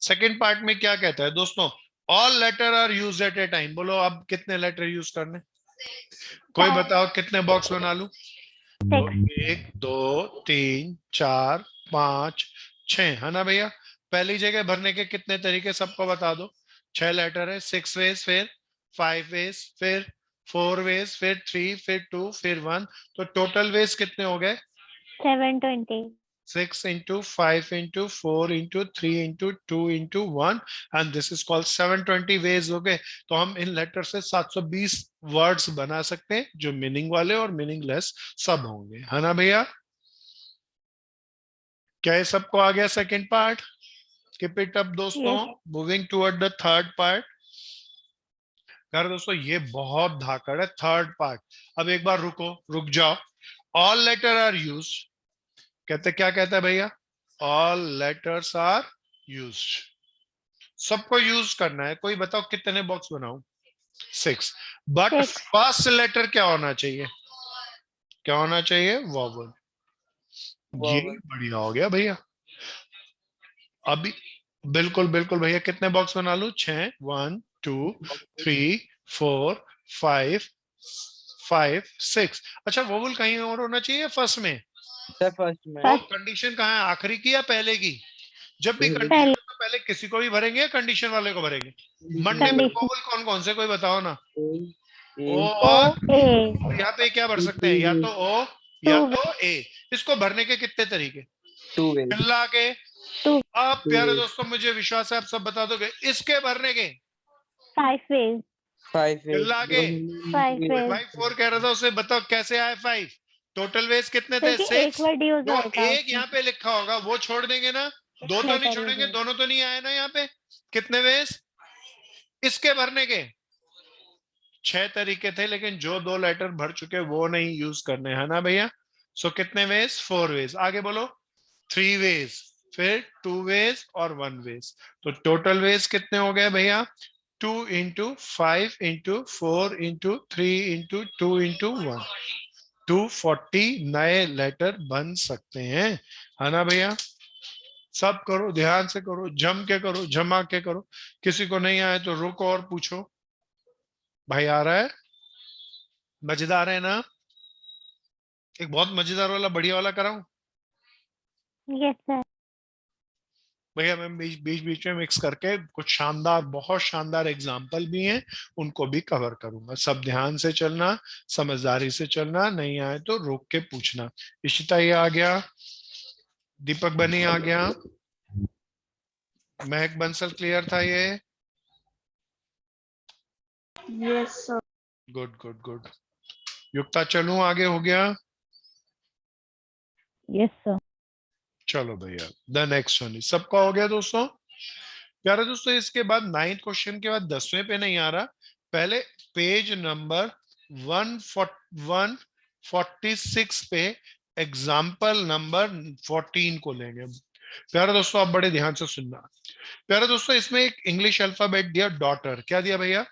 सेकंड पार्ट में क्या कहता है दोस्तों? All letter are use at a time. बोलो अब कितने लेटर यूज करने? कोई बताओ कितने बॉक्स बना लूं? तो 1 2 3 4 5 6 है ना भैया? पहली जगह भरने के कितने तरीके सबको बता दो। 6 लेटर है, 6 वेज, फिर 5 वेज, फिर 4 वेज, फिर 3, फिर 2, फिर 1, तो टोटल वेज कितने हो गए? 720. 6 into 5 into 4 into 3 into 2 into 1, and this is called 720 ways हो गए। तो हम इन लेटर से 720 वर्ड्स बना सकते हैं, जो मीनिंग वाले और मीनिंगलेस सब होंगे, है ना भैया? क्या ये सबको आ गया second part? Keep it up दोस्तों। Moving toward the third part. यार दोस्तों ये बहुत धाकड़ है थर्ड पार्ट। अब एक बार रुक जाओ। ऑल लेटर आर यूज, कहते क्या कहता है भैया? ऑल लेटर्स आर यूज्ड, सबको यूज करना है। कोई बताओ कितने बॉक्स बनाऊं? 6, बट फर्स्ट लेटर क्या होना चाहिए? क्या होना चाहिए? वॉवल। ये बढ़िया हो गया भैया। अभी बिल्कुल बिल्कुल भैया, कितने बॉक्स बना लूं? 6, 1 2 3 4 5 6। अच्छा वोवल कहीं और होना चाहिए फर्स्ट में? सर फर्स्ट में। तो कंडीशन कहाँ है? आखिरी की या पहले की? जब भी पहले। कंडीशन तो पहले किसी को भी भरेंगे या कंडीशन वाले को भरेंगे? मंडे में वोवल कौन कौन से कोई बताओ ना। ओ और यहाँ पे क्या भर सकते हैं? या तो ओ या तो ए। इसको भरने के कितने तरीके? 2 वेज। चिल्ला के। आप प्यारे दोस्तों मुझे विश्वास है आप सब बता दोगे। इसके भरने के 5 ways. 5 वेज। चिल्ला के। 5 ways. भाई 4 कह रहा था, उसे बताओ कैसे आए 5? टोटल वेज कितने थे? क्योंकि एक 6। वर्ड यूज जो होगा एक यहाँ पे लिखा होगा वो छोड़ देंगे ना? दो तो नहीं छोड़ेंगे, दोनों तो नहीं आए ना यहाँ पे? कितने वेज? इसके भरने के 6 तरीके थे, लेकिन जो 2 लेटर भर चुके वो नहीं यूज करने, है ना भैया? सो कितने वेज? 4 वेज। आगे बोलो। 3 वेज, फिर 2 वेज और 1 वेज। तो टोटल वेज कितने हो गए भैया? 2 into 5 into 4 into 3 into 2 into 1, 240 नए लेटर बन सकते हैं, है ना भैया? सब करो, ध्यान से करो, जम के करो, जमा के करो। किसी को नहीं आए तो रुको और पूछो। भाई आ रहा है? मजेदार है ना? एक बहुत मजेदार वाला बढ़िया वाला कराऊं Yes, sir. भैया? मैं बीच में मिक्स करके कुछ शानदार, बहुत शानदार एग्जाम्पल भी हैं, उनको भी कवर करूंगा। सब ध्यान से चलना, समझदारी से चलना, नहीं आए तो रोक के पूछना। इशिता ये आ गया, दीपक बनी आ गया, महक बंसल क्लियर था ये? Yes sir. Good good good. Yukta चलूं आगे? हो गया? Yes, sir. चलो भैया द नेक्स्ट वन। सबका हो गया दोस्तों? प्यारे दोस्तों इसके बाद 9th क्वेश्चन के बाद 10वें पे नहीं आ रहा, पहले पेज नंबर 146 पे एग्जाम्पल नंबर 14 को लेंगे। प्यारे दोस्तों आप बड़े ध्यान से सुनना। प्यारे दोस्तों इसमें एक इंग्लिश अल्फाबेट दिया, डॉटर। क्या दिया भैया?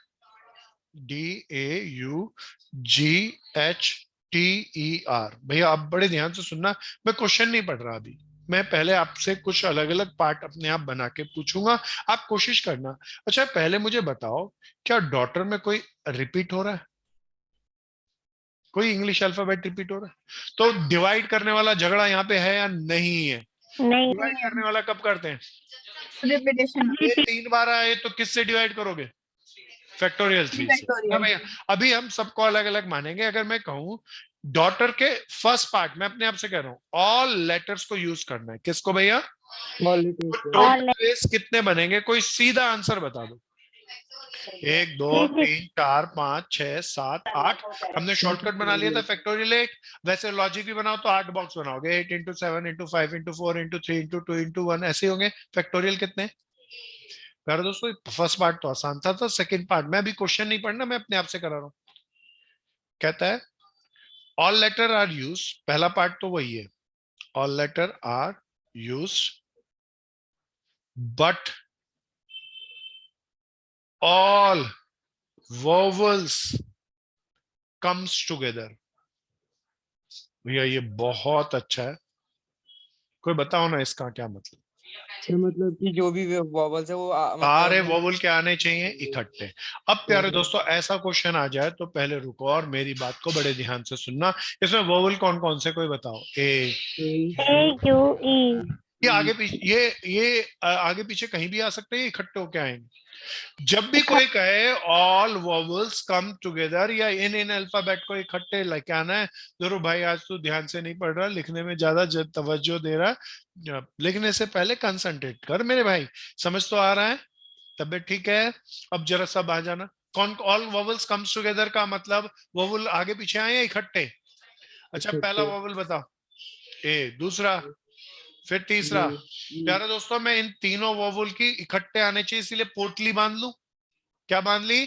DAUGHTER। भैया आप बड़े ध्यान से सुनना, मैं क्वेश्चन नहीं पढ़ रहा अभी, मैं पहले आपसे कुछ अलग अलग पार्ट अपने आप बना के पूछूंगा, आप कोशिश करना। अच्छा पहले मुझे बताओ, क्या डॉटर में कोई रिपीट हो रहा है? कोई इंग्लिश अल्फाबेट रिपीट हो रहा है? तो डिवाइड करने वाला झगड़ा यहाँ पे है या नहीं है? नहीं, डिवाइड करने वाला कब करते हैं? रिपीटेशन ये 3 बार आए तो किससे डिवाइड करोगे? फैक्टोरियल 3 से। हाँ भैया, अभी हम सबको अलग अलग मानेंगे। अगर मैं कहूं डॉटर के फर्स्ट पार्ट, मैं अपने आप से कह रहा हूं, ऑल लेटर्स को यूज करना है। किसको भैया? टोटल वेज कितने बनेंगे? कोई सीधा आंसर बता दो। 1 2 3 4 5 6 7 8। हमने शॉर्टकट बना लिया था फैक्टोरियल 8। वैसे लॉजिक भी बनाओ तो 8 बॉक्स बनाओगे, 8 into 7 into 5 into 4 into 3 into 2 into 1, ऐसे होंगे। फैक्टोरियल कितने? प्यारे दोस्तों, फर्स्ट पार्ट तो आसान था सेकंड पार्ट मैं अभी क्वेश्चन नहीं पढ़ना, मैं अपने आप से करा रहा हूं। कहता है ऑल लेटर आर यूज, पहला पार्ट तो वही है, all letter are use but all vowels comes together। भैया ये बहुत अच्छा है, कोई बताओ ना इसका क्या मतलब? मतलब कि जो भी वॉवल्स है वो सारे वोवल के आने चाहिए इकट्ठे। अब प्यारे दोस्तों ऐसा क्वेश्चन आ जाए तो पहले रुको और मेरी बात को बड़े ध्यान से सुनना। इसमें वोवल कौन कौन से, कोई बताओ? ए, AQE। ये आगे पीछे, ये आगे पीछे कहीं भी आ सकते हैं, इकट्ठे होके आएंगे। जब भी कोई कहे ऑल वोवल्स कम टुगेदर या इन अल्फाबेट को इकट्ठे लेके आना है, जरूर भाई आज तो ध्यान से नहीं पढ़ रहा, लिखने में ज्यादा तवज्जो दे रहा, लिखने से पहले कंसंट्रेट कर मेरे भाई। समझ तो आ रहा है? तबियत ठीक है? अब जरा सब आ जाना। कौन ऑल वोवल्स कम्स टुगेदर का मतलब वोवल आगे पीछे आए या इकट्ठे? अच्छा पहला वोवल बताओ, ए, दूसरा, फिर तीसरा। प्यारे दोस्तों मैं इन तीनों वोवल की इकट्ठे आने चाहिए, इसीलिए पोटली बांध लूं। क्या बांध ली?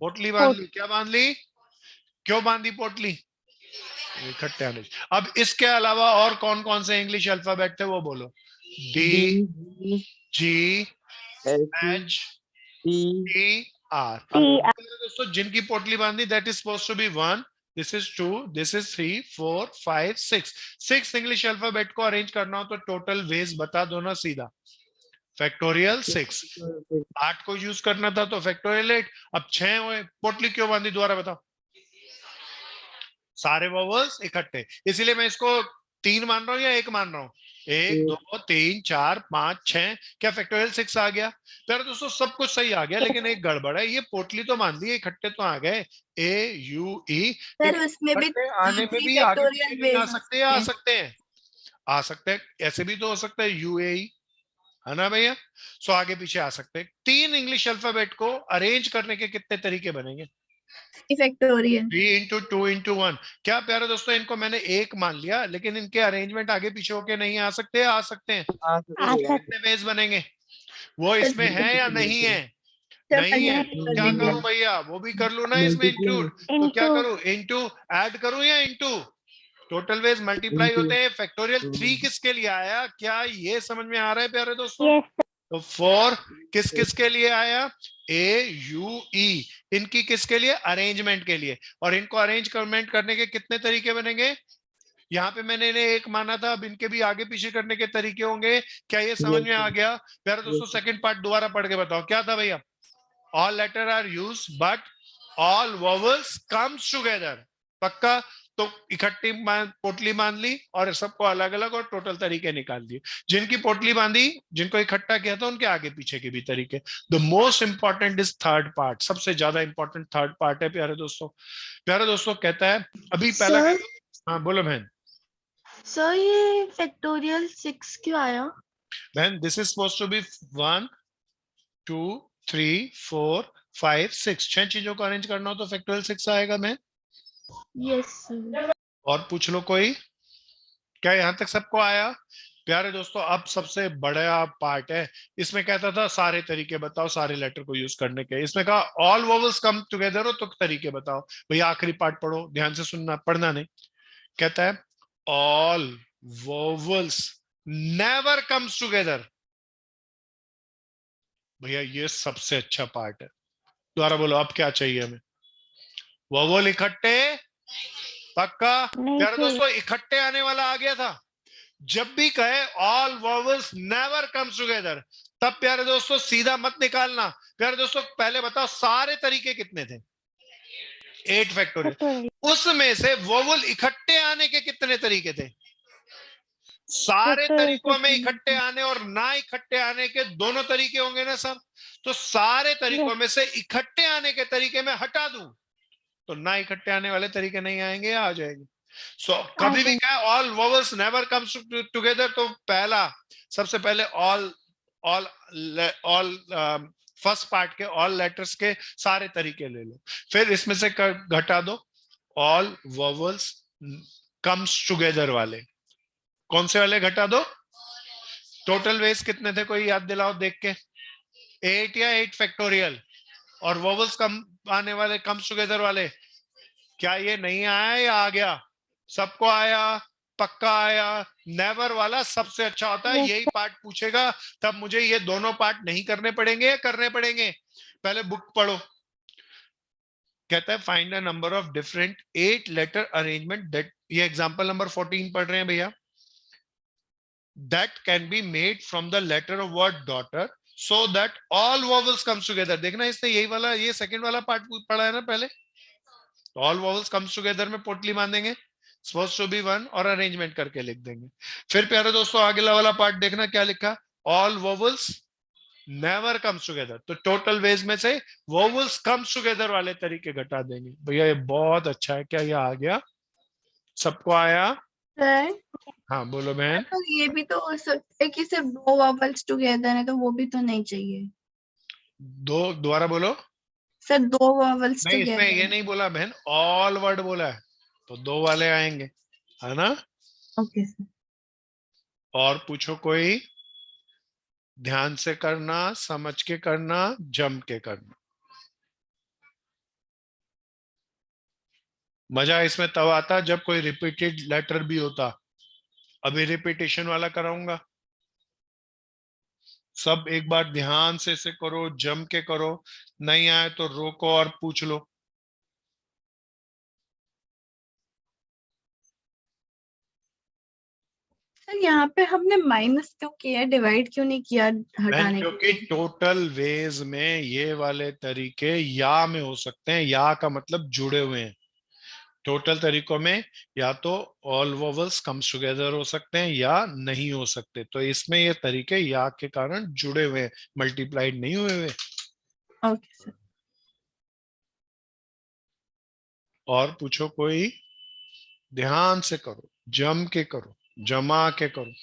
पोटली बांध ली। क्या बांध ली? क्यों बांधी पोटली? इकट्ठे आने चाहिए। अब इसके अलावा और कौन कौन से इंग्लिश अल्फाबेट थे वो बोलो? D, G, H, T, R. दोस्तों जिनकी पोटली बांधी, that is supposed to be 1, this is 2, this is 3 4 5 6 English alphabet को अरेंज करना हो तो टोटल वेज बता दो ना सीधा। फैक्टोरियल 6। 8 को यूज करना था तो फैक्टोरियल 8। अब 6 हुए, पोटली क्यों बांधी दोबारा बताओ? सारे वोवल्स इकट्ठे, इसीलिए मैं इसको 3 मान रहा हूं या 1 मान रहा हूं? 1 2 3 4 5 6। क्या फैक्टोरियल 6 आ गया? तो दोस्तों सब कुछ सही आ गया, लेकिन एक गड़बड़ है, ये पोटली तो मान दी, इकट्ठे तो आ गए ए यू ई। सर उसमें भी आने में भी आगे पीछे नहीं आ सकते, आ सकते हैं, आ सकते हैं, ऐसे भी तो हो सकता है यूएई, है ना भैया? सो आगे पीछे आ सकते हैं। 3 इंग्लिश अल्फाबेट को अरेंज करने के कितने तरीके बनेंगे? Factorial 3 into 2 into 1। क्या प्यारे दोस्तों इनको मैंने 1 मान लिया, लेकिन इनके अरेंजमेंट आगे पीछे होके नहीं आ सकते? आ सकते हैं। कितने बेस बनेंगे? वो इसमें है या नहीं है? नहीं है तो क्या करूं भैया? वो भी कर लू ना इसमें इंक्लूड, तो क्या करूं? इनटू ऐड करूं या इनटू? टोटल वेज मल्टीप्लाई होते हैं। फैक्टोरियल 3 किसके लिए आया, क्या ये समझ में आ रहा है प्यारे दोस्तों? तो 4 किस किस के लिए आया? ए यू ई, इनकी किसके लिए? अरेंजमेंट के लिए। और इनको अरेंजमेंट करने के कितने तरीके बनेंगे? यहाँ पे मैंने इन्हें 1 माना था, अब इनके भी आगे पीछे करने के तरीके होंगे। क्या ये समझ में आ गया प्यारे दोस्तों? सेकंड पार्ट दोबारा पढ़ के बताओ क्या था भैया? All letter are use but all vowels comes together. पक्का? तो इकट्ठी पोटली बांध ली और सबको अलग अलग और टोटल तरीके निकाल दिए। जिनकी पोटली बांधी, जिनको इकट्ठा किया था, उनके आगे पीछे के भी तरीके। The most important is third part, सबसे ज्यादा इंपॉर्टेंट थर्ड पार्ट है प्यारे दोस्तों। प्यारे दोस्तों कहता है अभी पहला, हाँ बोलो बहन। सर ये फैक्टोरियल 6 क्यों आया? बहन this is supposed to be 1 2 3 4 5 6, 6 चीजों को अरेंज करना हो तो फैक्टोरियल 6 आएगा। मैं यस सर। और पूछ लो कोई, क्या यहां तक सबको आया? प्यारे दोस्तों अब सबसे बड़ा पार्ट है, इसमें कहता था सारे तरीके बताओ सारे लेटर को यूज करने के। इसमें कहा ऑल वोवल्स कम टुगेदर हो तो तरीके बताओ। भैया आखिरी पार्ट पढ़ो, ध्यान से सुनना, पढ़ना नहीं। कहता है all vowels never comes together. भैया ये सबसे अच्छा पार्ट है। दोबारा बोलो, अब क्या चाहिए हमें? वोवल इकट्ठे? पक्का? प्यारे दोस्तों इकट्ठे आने वाला आ गया था, जब भी कहे all vowels never comes together, तब प्यारे दोस्तों सीधा मत निकालना। प्यारे दोस्तों पहले बताओ सारे तरीके कितने थे? 8 फैक्टोरियल। फैक्टोरियल उसमें से वोवल इकट्ठे आने के कितने तरीके थे? सारे फैक्टोरियल तरीकों में से इकट्ठे आने और ना इकट्ठे आने के दोनों तरीके होंगे ना सर। तो सारे तरीकों में से इकट्ठे आने के तरीके में हटा दूं तो ना इकट्ठे आने वाले तरीके नहीं आएंगे, आ जाएंगे। सो कभी भी क्या all vowels never comes together, तो पहला सबसे पहले ऑल फर्स्ट पार्ट के ऑल लेटर्स के सारे तरीके ले लो, फिर इसमें से घटा दो ऑल वोवल्स कम्स टुगेदर वाले। कौन से वाले घटा दो? टोटल वेज कितने थे कोई याद दिलाओ देख के? 8 या 8 फैक्टोरियल। और वोवल्स कम आने वाले कम्स टुगेदर वाले, क्या ये नहीं आया या आ गया? सबको आया? पक्का आया? नेवर वाला सबसे अच्छा होता है, यही पार्ट पूछेगा तब मुझे ये दोनों पार्ट नहीं करने पड़ेंगे या करने पड़ेंगे? पहले बुक पढ़ो। कहता है find a number of different 8 letter arrangement that, ये एग्जांपल नंबर 14 पढ़ रहे हैं भैया, that can be made from the letter of word daughter so that all vowels comes together। देखना इसने यही वाला ये सेकंड वाला पार्ट पढ़ा है ना पहले, तो all vowels comes together में पोटली बांधेंगे, supposed to be one और अरेंजमेंट करके लिख देंगे। फिर प्यारे दोस्तों अगला वाला पार्ट देखना क्या लिखा, all vowels never comes together। तो टोटल वेज में से vowels comes together वाले तरीके घटा देंगे। भैया ये बहुत अच्छा है, क्या ये आ गया? सबको आया? सर हाँ बोलो बहन। तो ये भी तो हो सकता है कि सिर्फ दो वॉवल्स टुगेदर है, तो वो भी तो नहीं चाहिए दो, दोबारा बोलो। सर, दो वॉवल्स नहीं इसमें ये टुगेदर। नहीं बोला बहन, ऑल वर्ड बोला है, तो दो वाले आएंगे, है ना? Okay sir. और पूछो कोई, ध्यान से करना, समझ के करना, जम के करना। मजा इसमें तब आता जब कोई रिपीटेड लेटर भी होता। अभी रिपीटेशन वाला कराऊंगा, सब एक बार ध्यान से इसे करो, जम के करो, नहीं आए तो रोको और पूछ लो। सर यहाँ पे हमने माइनस क्यों किया, डिवाइड क्यों नहीं किया हटाने के क्योंकि लिए? टोटल वेज में ये वाले तरीके या में हो सकते हैं, या का मतलब जुड़े हुए हैं। टोटल तरीकों में या तो ऑल वोवल्स कम्स टुगेदर हो सकते हैं या नहीं हो सकते, तो इसमें ये तरीके या के कारण जुड़े हुए हैं, मल्टीप्लाइड नहीं हुए हुए। Okay sir. और पूछो कोई, ध्यान से करो, जम के करो, जमा के करो।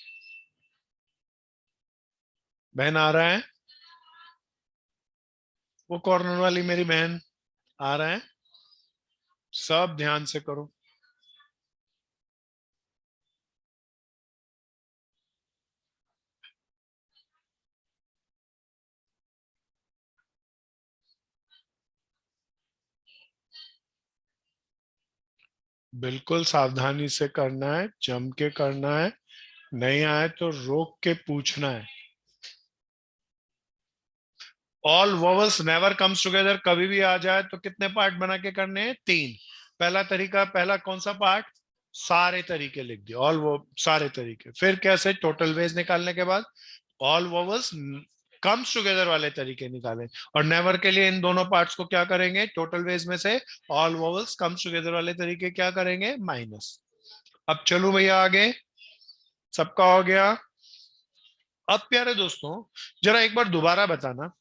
बहन आ रहा है? वो कॉर्नर वाली मेरी बहन आ रहा है? सब ध्यान से करो। बिल्कुल सावधानी से करना है, जम के करना है, नहीं आए तो रोक के पूछना है। All vowels never comes together कभी भी आ जाए तो कितने पार्ट बना के करने हैं? 3। पहला तरीका, पहला कौन सा पार्ट? सारे तरीके लिख दिए, ऑल वो सारे तरीके। फिर कैसे? टोटल वेज निकालने के बाद ऑल वोवल्स कम्स टुगेदर वाले तरीके निकालें, और नेवर के लिए इन दोनों पार्ट्स को क्या करेंगे? टोटल वेज में से ऑल वोवल्स कम्स टुगेदर वाले तरीके क्या करेंगे? माइनस। अब चलो भैया आगे, सबका हो गया। अब प्यारे दोस्तों जरा एक बार दोबारा बताना,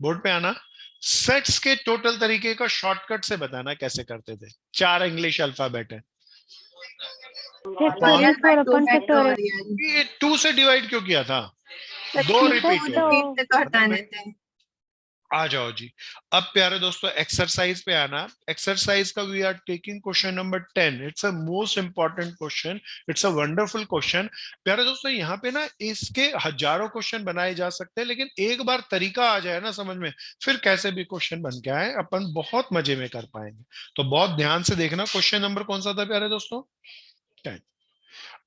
बोर्ड पे आना, सेट्स के टोटल तरीके का शॉर्टकट से बताना कैसे करते थे। 4 इंग्लिश अल्फाबेट है। फैक्टोरियल 4 अपन फैक्टोरियल ये 2 से डिवाइड क्यों किया था? सर, दो ठीक है, रिपीट वो हुए। repeat से तो हटाने थे। आ जाओ जी। अब प्यारे दोस्तों एक्सरसाइज पे आना। एक्सरसाइज का we are taking question number 10। It's a most important question, it's a wonderful question. प्यारे दोस्तों यहाँ पे ना इसके हजारों क्वेश्चन बनाए जा सकते हैं, लेकिन एक बार तरीका आ जाए ना समझ में, फिर कैसे भी क्वेश्चन बन के आए अपन बहुत मजे में कर पाएंगे। तो बहुत ध्यान से देखना। क्वेश्चन नंबर कौन सा था प्यारे दोस्तों? 10।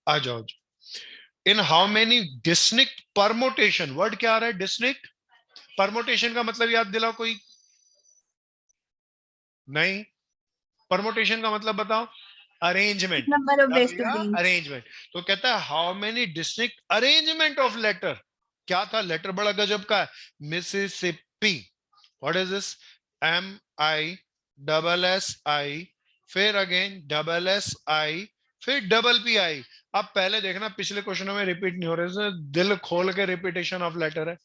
आ जाओ जी। In how many distinct permutation, word क्या आ रहा है? डिस्टिंक्ट। परमोटेशन का मतलब याद दिलाओ कोई? नहीं, परमोटेशन का मतलब बताओ। Arrangement, number of ways to arrange. Arrangement. तो कहता है how many distinct arrangement of letter. क्या था लेटर? बड़ा गजब का है, Mississippi. What is this? MISSI, फिर अगेन SSI, फिर PI। अब पहले देखना पिछले क्वेश्चनों में रिपीट नहीं हो रहे, दिल खोल के रिपीटेशन ऑफ लेटर है।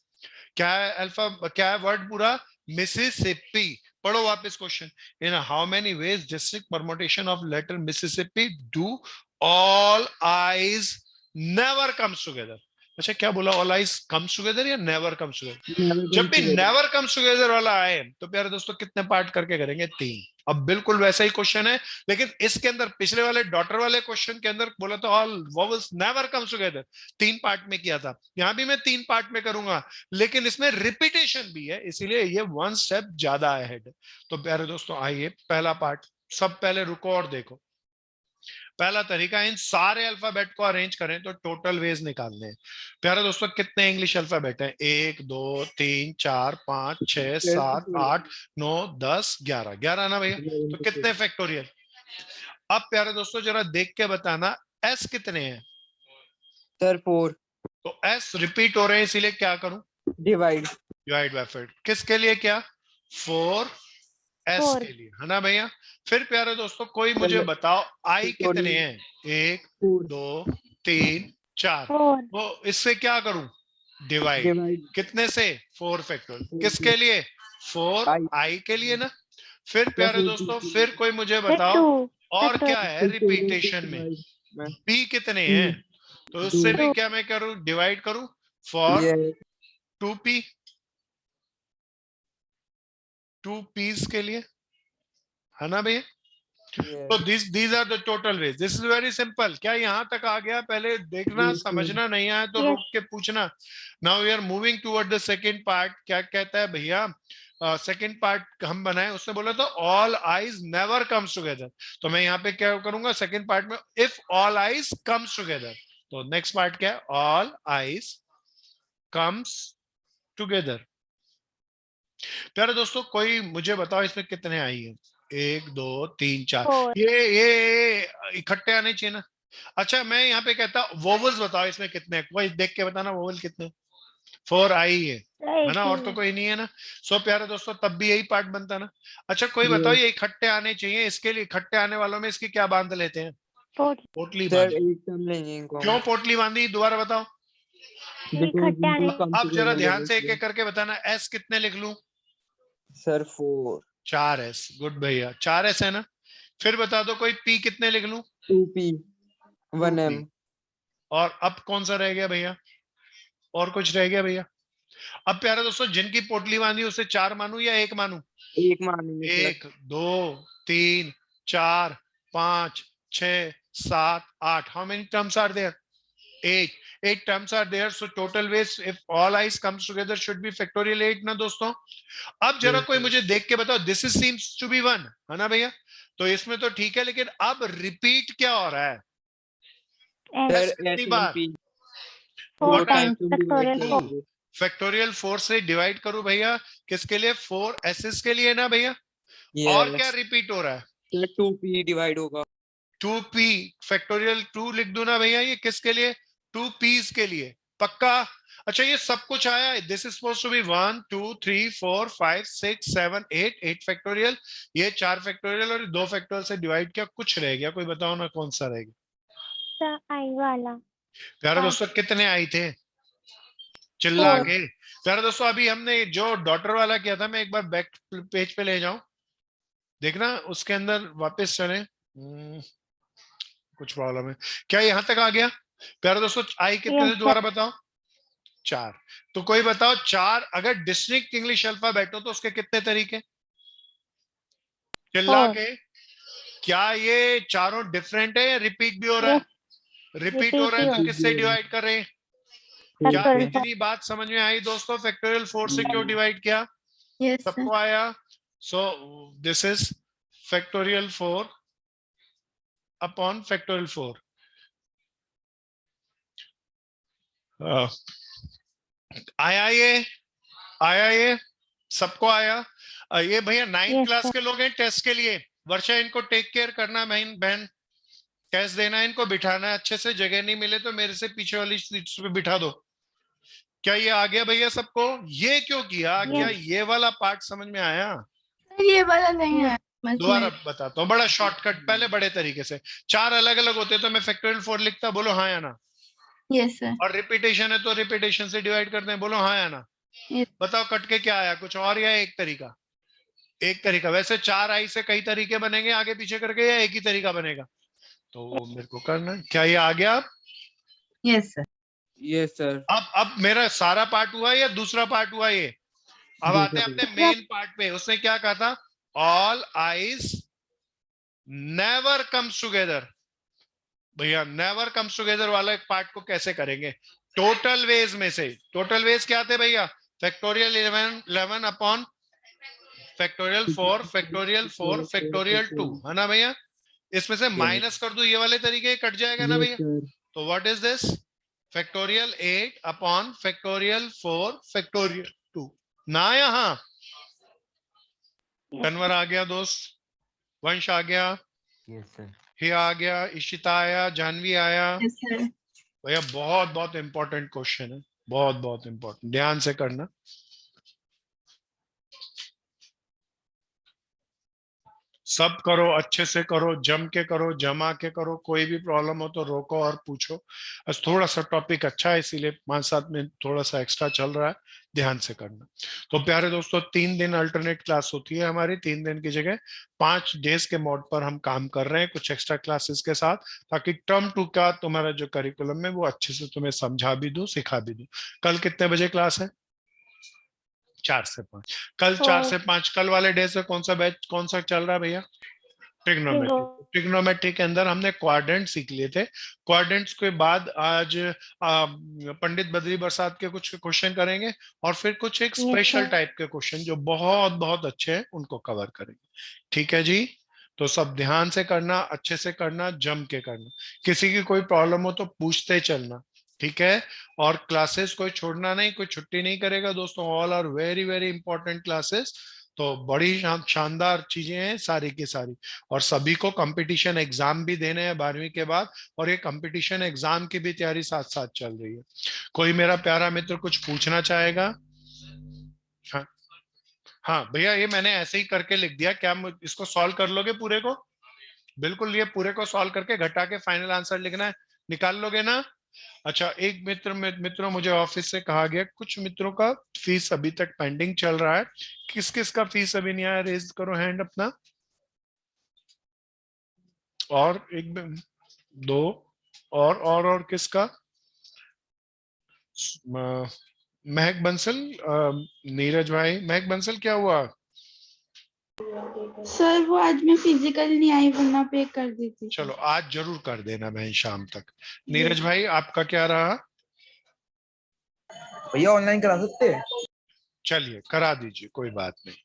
क्या है अल्फा, क्या है वर्ड पूरा? मिसिसिपी। पढ़ो वापस question. In how many ways district permutation of letter Mississippi do all I's never comes together. अच्छा क्या बोला? ऑल आईज कम्स टुगेदर या नेवर कम्स टुगेदर? जब भी नेवर कम्स टुगेदर वाला आए तो प्यारे दोस्तों कितने पार्ट करके करेंगे? 3। अब बिल्कुल वैसा ही क्वेश्चन है, लेकिन इसके अंदर पिछले वाले डॉटर वाले क्वेश्चन के अंदर बोला था all vowels never comes together, 3 part में किया था। यहां भी मैं 3 पार्ट में करूंगा, लेकिन इसमें रिपीटेशन भी है, इसीलिए ये 1 स्टेप ज्यादा अहेड। तो प्यारे दोस्तों आइए पहला पार्ट, सब पहले रुको और देखो। पहला तरीका, इन सारे अल्फाबेट को अरेंज करें तो टोटल वेज निकालने हैं। प्यारे दोस्तों कितने इंग्लिश अल्फाबेट हैं? 1 2 3 4 5 6 7 8 9 10 11 11 ना भैया? तो कितने फैक्टोरियल? अब प्यारे दोस्तों जरा देख के बताना एस कितने हैं? सर 4। तो एस रिपीट हो रहे हैं, इसीलिए क्या करूं? डिवाइड। Divide by 4। किसके लिए? क्या? 4 एस 4 के लिए, है ना भैया? फिर प्यारे दोस्तों कोई मुझे बताओ आई कितने हैं? 1 2 3 4। 4 वो इससे क्या करूं? डिवाइड। कितने से? 4 फैक्टोरियल। किसके लिए? 4 आई के लिए ना। फिर प्यारे दोस्तों फिर कोई मुझे बताओ 2 और क्या है रिपीटेशन में? पी कितने हैं? तो उससे भी क्या मैं करूं? डिवाइड करूं। फॉर 2p, 2 पीस के लिए, है ना भैया? तो these are the total ways. This is very simple. क्या यहाँ तक आ गया? पहले देखना, समझना नहीं आया तो रोक के पूछना। Now we are moving toward the second part. क्या कहता है भैया? सेकेंड पार्ट हम बनाए, उसने बोला था all I's never comes together. तो मैं यहाँ पे क्या करूंगा सेकेंड पार्ट में? If all I's comes together. तो नेक्स्ट पार्ट क्या है? All I's comes together. प्यारे दोस्तों कोई मुझे बताओ इसमें कितने आई है? 1 2 3 4। 4 ये इकट्ठे आने चाहिए ना। अच्छा मैं यहाँ पे कहता वोवल्स बताओ इसमें कितने? कोई देख के बताना वोवल कितने? 4 आई है ना? और तो कोई नहीं है ना। सो प्यारे दोस्तों तब भी यही पार्ट बनता ना। अच्छा कोई बताओ ये इकट्ठे आने चाहिए, इसके लिए इकट्ठे आने वालों में इसकी क्या बांध लेते हैं? पोटली बांधी। क्यों पोटली बांधी? दोबारा बताओ। इकट्ठे आने अब जरा ध्यान से एक एक करके बताना। एस कितने लिख लूं? सर 4। 4 एस। गुड भैया, 4 एस है ना। फिर बता दो कोई पी कितने लिख लूं? 2p 1m। और अब कौन सा रह गया भैया? और कुछ रह गया भैया? अब प्यारे दोस्तों जिनकी पोटली बांधी उसे 4 मानू या 1 मानू? 1 मानेंगे। 1 2 3 4 5 6 7 8। How many terms are there? 8 terms are there. So total ways if all i's comes together should be factorial 8 ना दोस्तों। अब जरा कोई मुझे देख के बताओ, this is seems to be 1, है ना भैया? तो इसमें तो ठीक है, लेकिन अब रिपीट क्या हो रहा है? कितनी बार? 4 टाइम्स फैक्टोरियल 4 फैक्टोरियल 4 से डिवाइड करूं भैया, किसके लिए? 4 एसएस के लिए ना भैया? और क्या रिपीट हो रहा है? 2p डिवाइड होगा। 2p फैक्टोरियल 2 लिख दूं ना भैया? ये किसके लिए? 2 पीस के लिए। पक्का? अच्छा ये सब कुछ आया। This is supposed to be 1 2 3 4 5 6 7 8 factorial. ये 4 फैक्टोरियल और 2 फैक्टोरियल से डिवाइड किया, कुछ रह गया? कोई बताओ ना कौन सा रह गया? आई वाला। प्यारे दोस्तों कितने आई थे? चिल्ला के। प्यारे दोस्तों अभी हमने जो डॉटर वाला किया था, मैं एक बार बैक पेज पे ले जाऊं, देखना उसके अंदर वापस चले। कुछ प्रॉब्लम है क्या? यहां तक आ गया? प्यारे दोस्तों आई कितने थे दोबारा बताओ? 4। तो कोई बताओ 4 अगर डिस्टिंक्ट इंग्लिश अल्फाबेट हो तो उसके कितने तरीके? चिल्ला के। क्या ये चारों डिफरेंट है या रिपीट भी हो रहा है? रिपीट हो रहा है तो किससे डिवाइड कर रहे हैं? क्या इतनी बात समझ में आई दोस्तों? फैक्टोरियल 4 से क्यों डिवाइड किया? सबको आया? So this is factorial 4 upon factorial 4। आया ये? आया ये? सबको आया? ये भैया 9th क्लास के लोग हैं टेस्ट के लिए। वर्षा इनको टेक केयर करना बहन। कैश देना है इनको, बिठाना है अच्छे से, जगह नहीं मिले तो मेरे से पीछे वाली सीट्स पे बिठा दो। क्या ये आ गया भैया सबको? ये क्यों किया? क्या ये वाला पार्ट समझ में आया? सर ये वाला नहीं है समझ दोबारा में। बताता हूँ, बड़ा शॉर्टकट, पहले बड़े तरीके से। 4 अलग अलग होते तो मैं फैक्टोरियल 4 लिखता, बोलो हाँ या ना। Yes sir. और रिपीटेशन है तो रिपीटेशन से डिवाइड करते हैं, बोलो हाँ या ना। Yes. बताओ कट के क्या आया, कुछ और या एक तरीका? एक तरीका। वैसे 4 आई से कई तरीके बनेंगे आगे पीछे करके, या एक ही तरीका बनेगा? तो मेरे को करना है। क्या ये आ गया अब? Yes sir. Yes sir. अब मेरा सारा पार्ट हुआ या दूसरा पार्ट हुआ ये? अब आते हैं अपने मेन पार्ट पे। उसने क्या कहा था? All I's never comes together. भैया नेवर कम्स टुगेदर वाला एक पार्ट को कैसे करेंगे? टोटल वेज में से। टोटल वेज क्या थे भैया? Factorial 11 upon factorial 4 factorial 4 factorial 2, है ना भैया? इसमें से माइनस कर दो, ये वाले तरीके कट जाएगा ना भैया? तो what is this? Factorial 8 upon factorial 4 factorial 2 ना। यहाँ तनवर आ गया दोस्त, वंश आ गया, यस सर। हिया आ गया, इशिता आया, जानवी आया। Yes sir. भैया बहुत बहुत इंपॉर्टेंट क्वेश्चन है, बहुत बहुत इंपॉर्टेंट, ध्यान से करना। सब करो, अच्छे से करो, जम के करो, जमा के करो। कोई भी प्रॉब्लम हो तो रोको और पूछो। बस थोड़ा सा टॉपिक अच्छा है इसीलिए 5-7 मिनट थोड़ा सा एक्स्ट्रा चल रहा है, ध्यान से करना। तो प्यारे दोस्तों 3 दिन अल्टरनेट क्लास होती है हमारी, 3 दिन की जगह 5 डेज के मोड पर हम काम कर रहे हैं कुछ एक्स्ट्रा क्लासेस के साथ, ताकि टर्म 2 का तुम्हारा जो करिकुलम है वो अच्छे से तुम्हें समझा भी दूं, सिखा भी दूं। कल कितने बजे क्लास है? 4 से 5। कल 4 से 5 कल वाले डे से कौन सा बैच, कौन सा चल रहा है भैया? ट्रिग्नोमेट्री। ट्रिग्नोमेट्री के अंदर हमने क्वाड्रेंट सीख लिए थे। क्वाड्रेंट्स के बाद आज पंडित बद्री बरसात के कुछ क्वेश्चन करेंगे, और फिर कुछ एक स्पेशल टाइप के क्वेश्चन जो बहुत बहुत अच्छे हैं उनको कवर करेंगे। ठीक है जी? तो सब ध्यान से करना, अच्छे से करना, जम के करना। किसी की कोई प्रॉब्लम हो तो पूछते चलना, ठीक है? और क्लासेस कोई छोड़ना नहीं, कोई छुट्टी नहीं करेगा दोस्तों। All are very very important classes. तो बड़ी शानदार चीजें हैं सारी की सारी। और सभी को कंपटीशन एग्जाम भी देने हैं 12वीं के बाद, और ये कंपटीशन एग्जाम की भी तैयारी साथ साथ चल रही है। कोई मेरा प्यारा मित्र कुछ पूछना चाहेगा? हाँ हाँ भैया, ये मैंने ऐसे ही करके लिख दिया, क्या इसको सॉल्व कर लोगे पूरे को? बिल्कुल, ये पूरे को सॉल्व करके घटा के फाइनल आंसर लिखना है, निकाल लोगे ना? अच्छा, एक मित्रों मुझे ऑफिस से कहा गया कुछ मित्रों का फीस अभी तक पेंडिंग चल रहा है। किस किस का फीस अभी नहीं आया? रेज करो हैंड अपना। और एक दो और किसका? महक बंसल, नीरज भाई, महक बंसल क्या हुआ? सर वो आज मैं फिजिकल नहीं आई वरना पे कर देती। चलो आज जरूर कर देना बहन शाम तक। नीरज भाई आपका क्या रहा? भैया ऑनलाइन करा सकते हैं? चलिए करा दीजिए, कोई बात नहीं।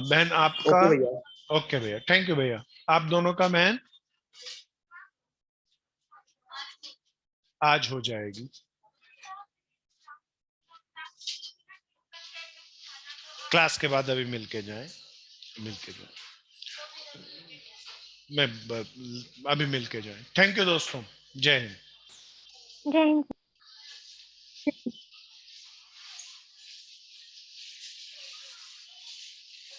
बहन आपका? ओके भैया। ओके भैया, थैंक यू भैया। आप दोनों का बहन आज हो जाएगी। क्लास के बाद अभी मिलके जाएं, मिलके जाएं, मैं अभी मिलके जाएं। थैंक यू दोस्तों, जय हिंद। जय हिंद।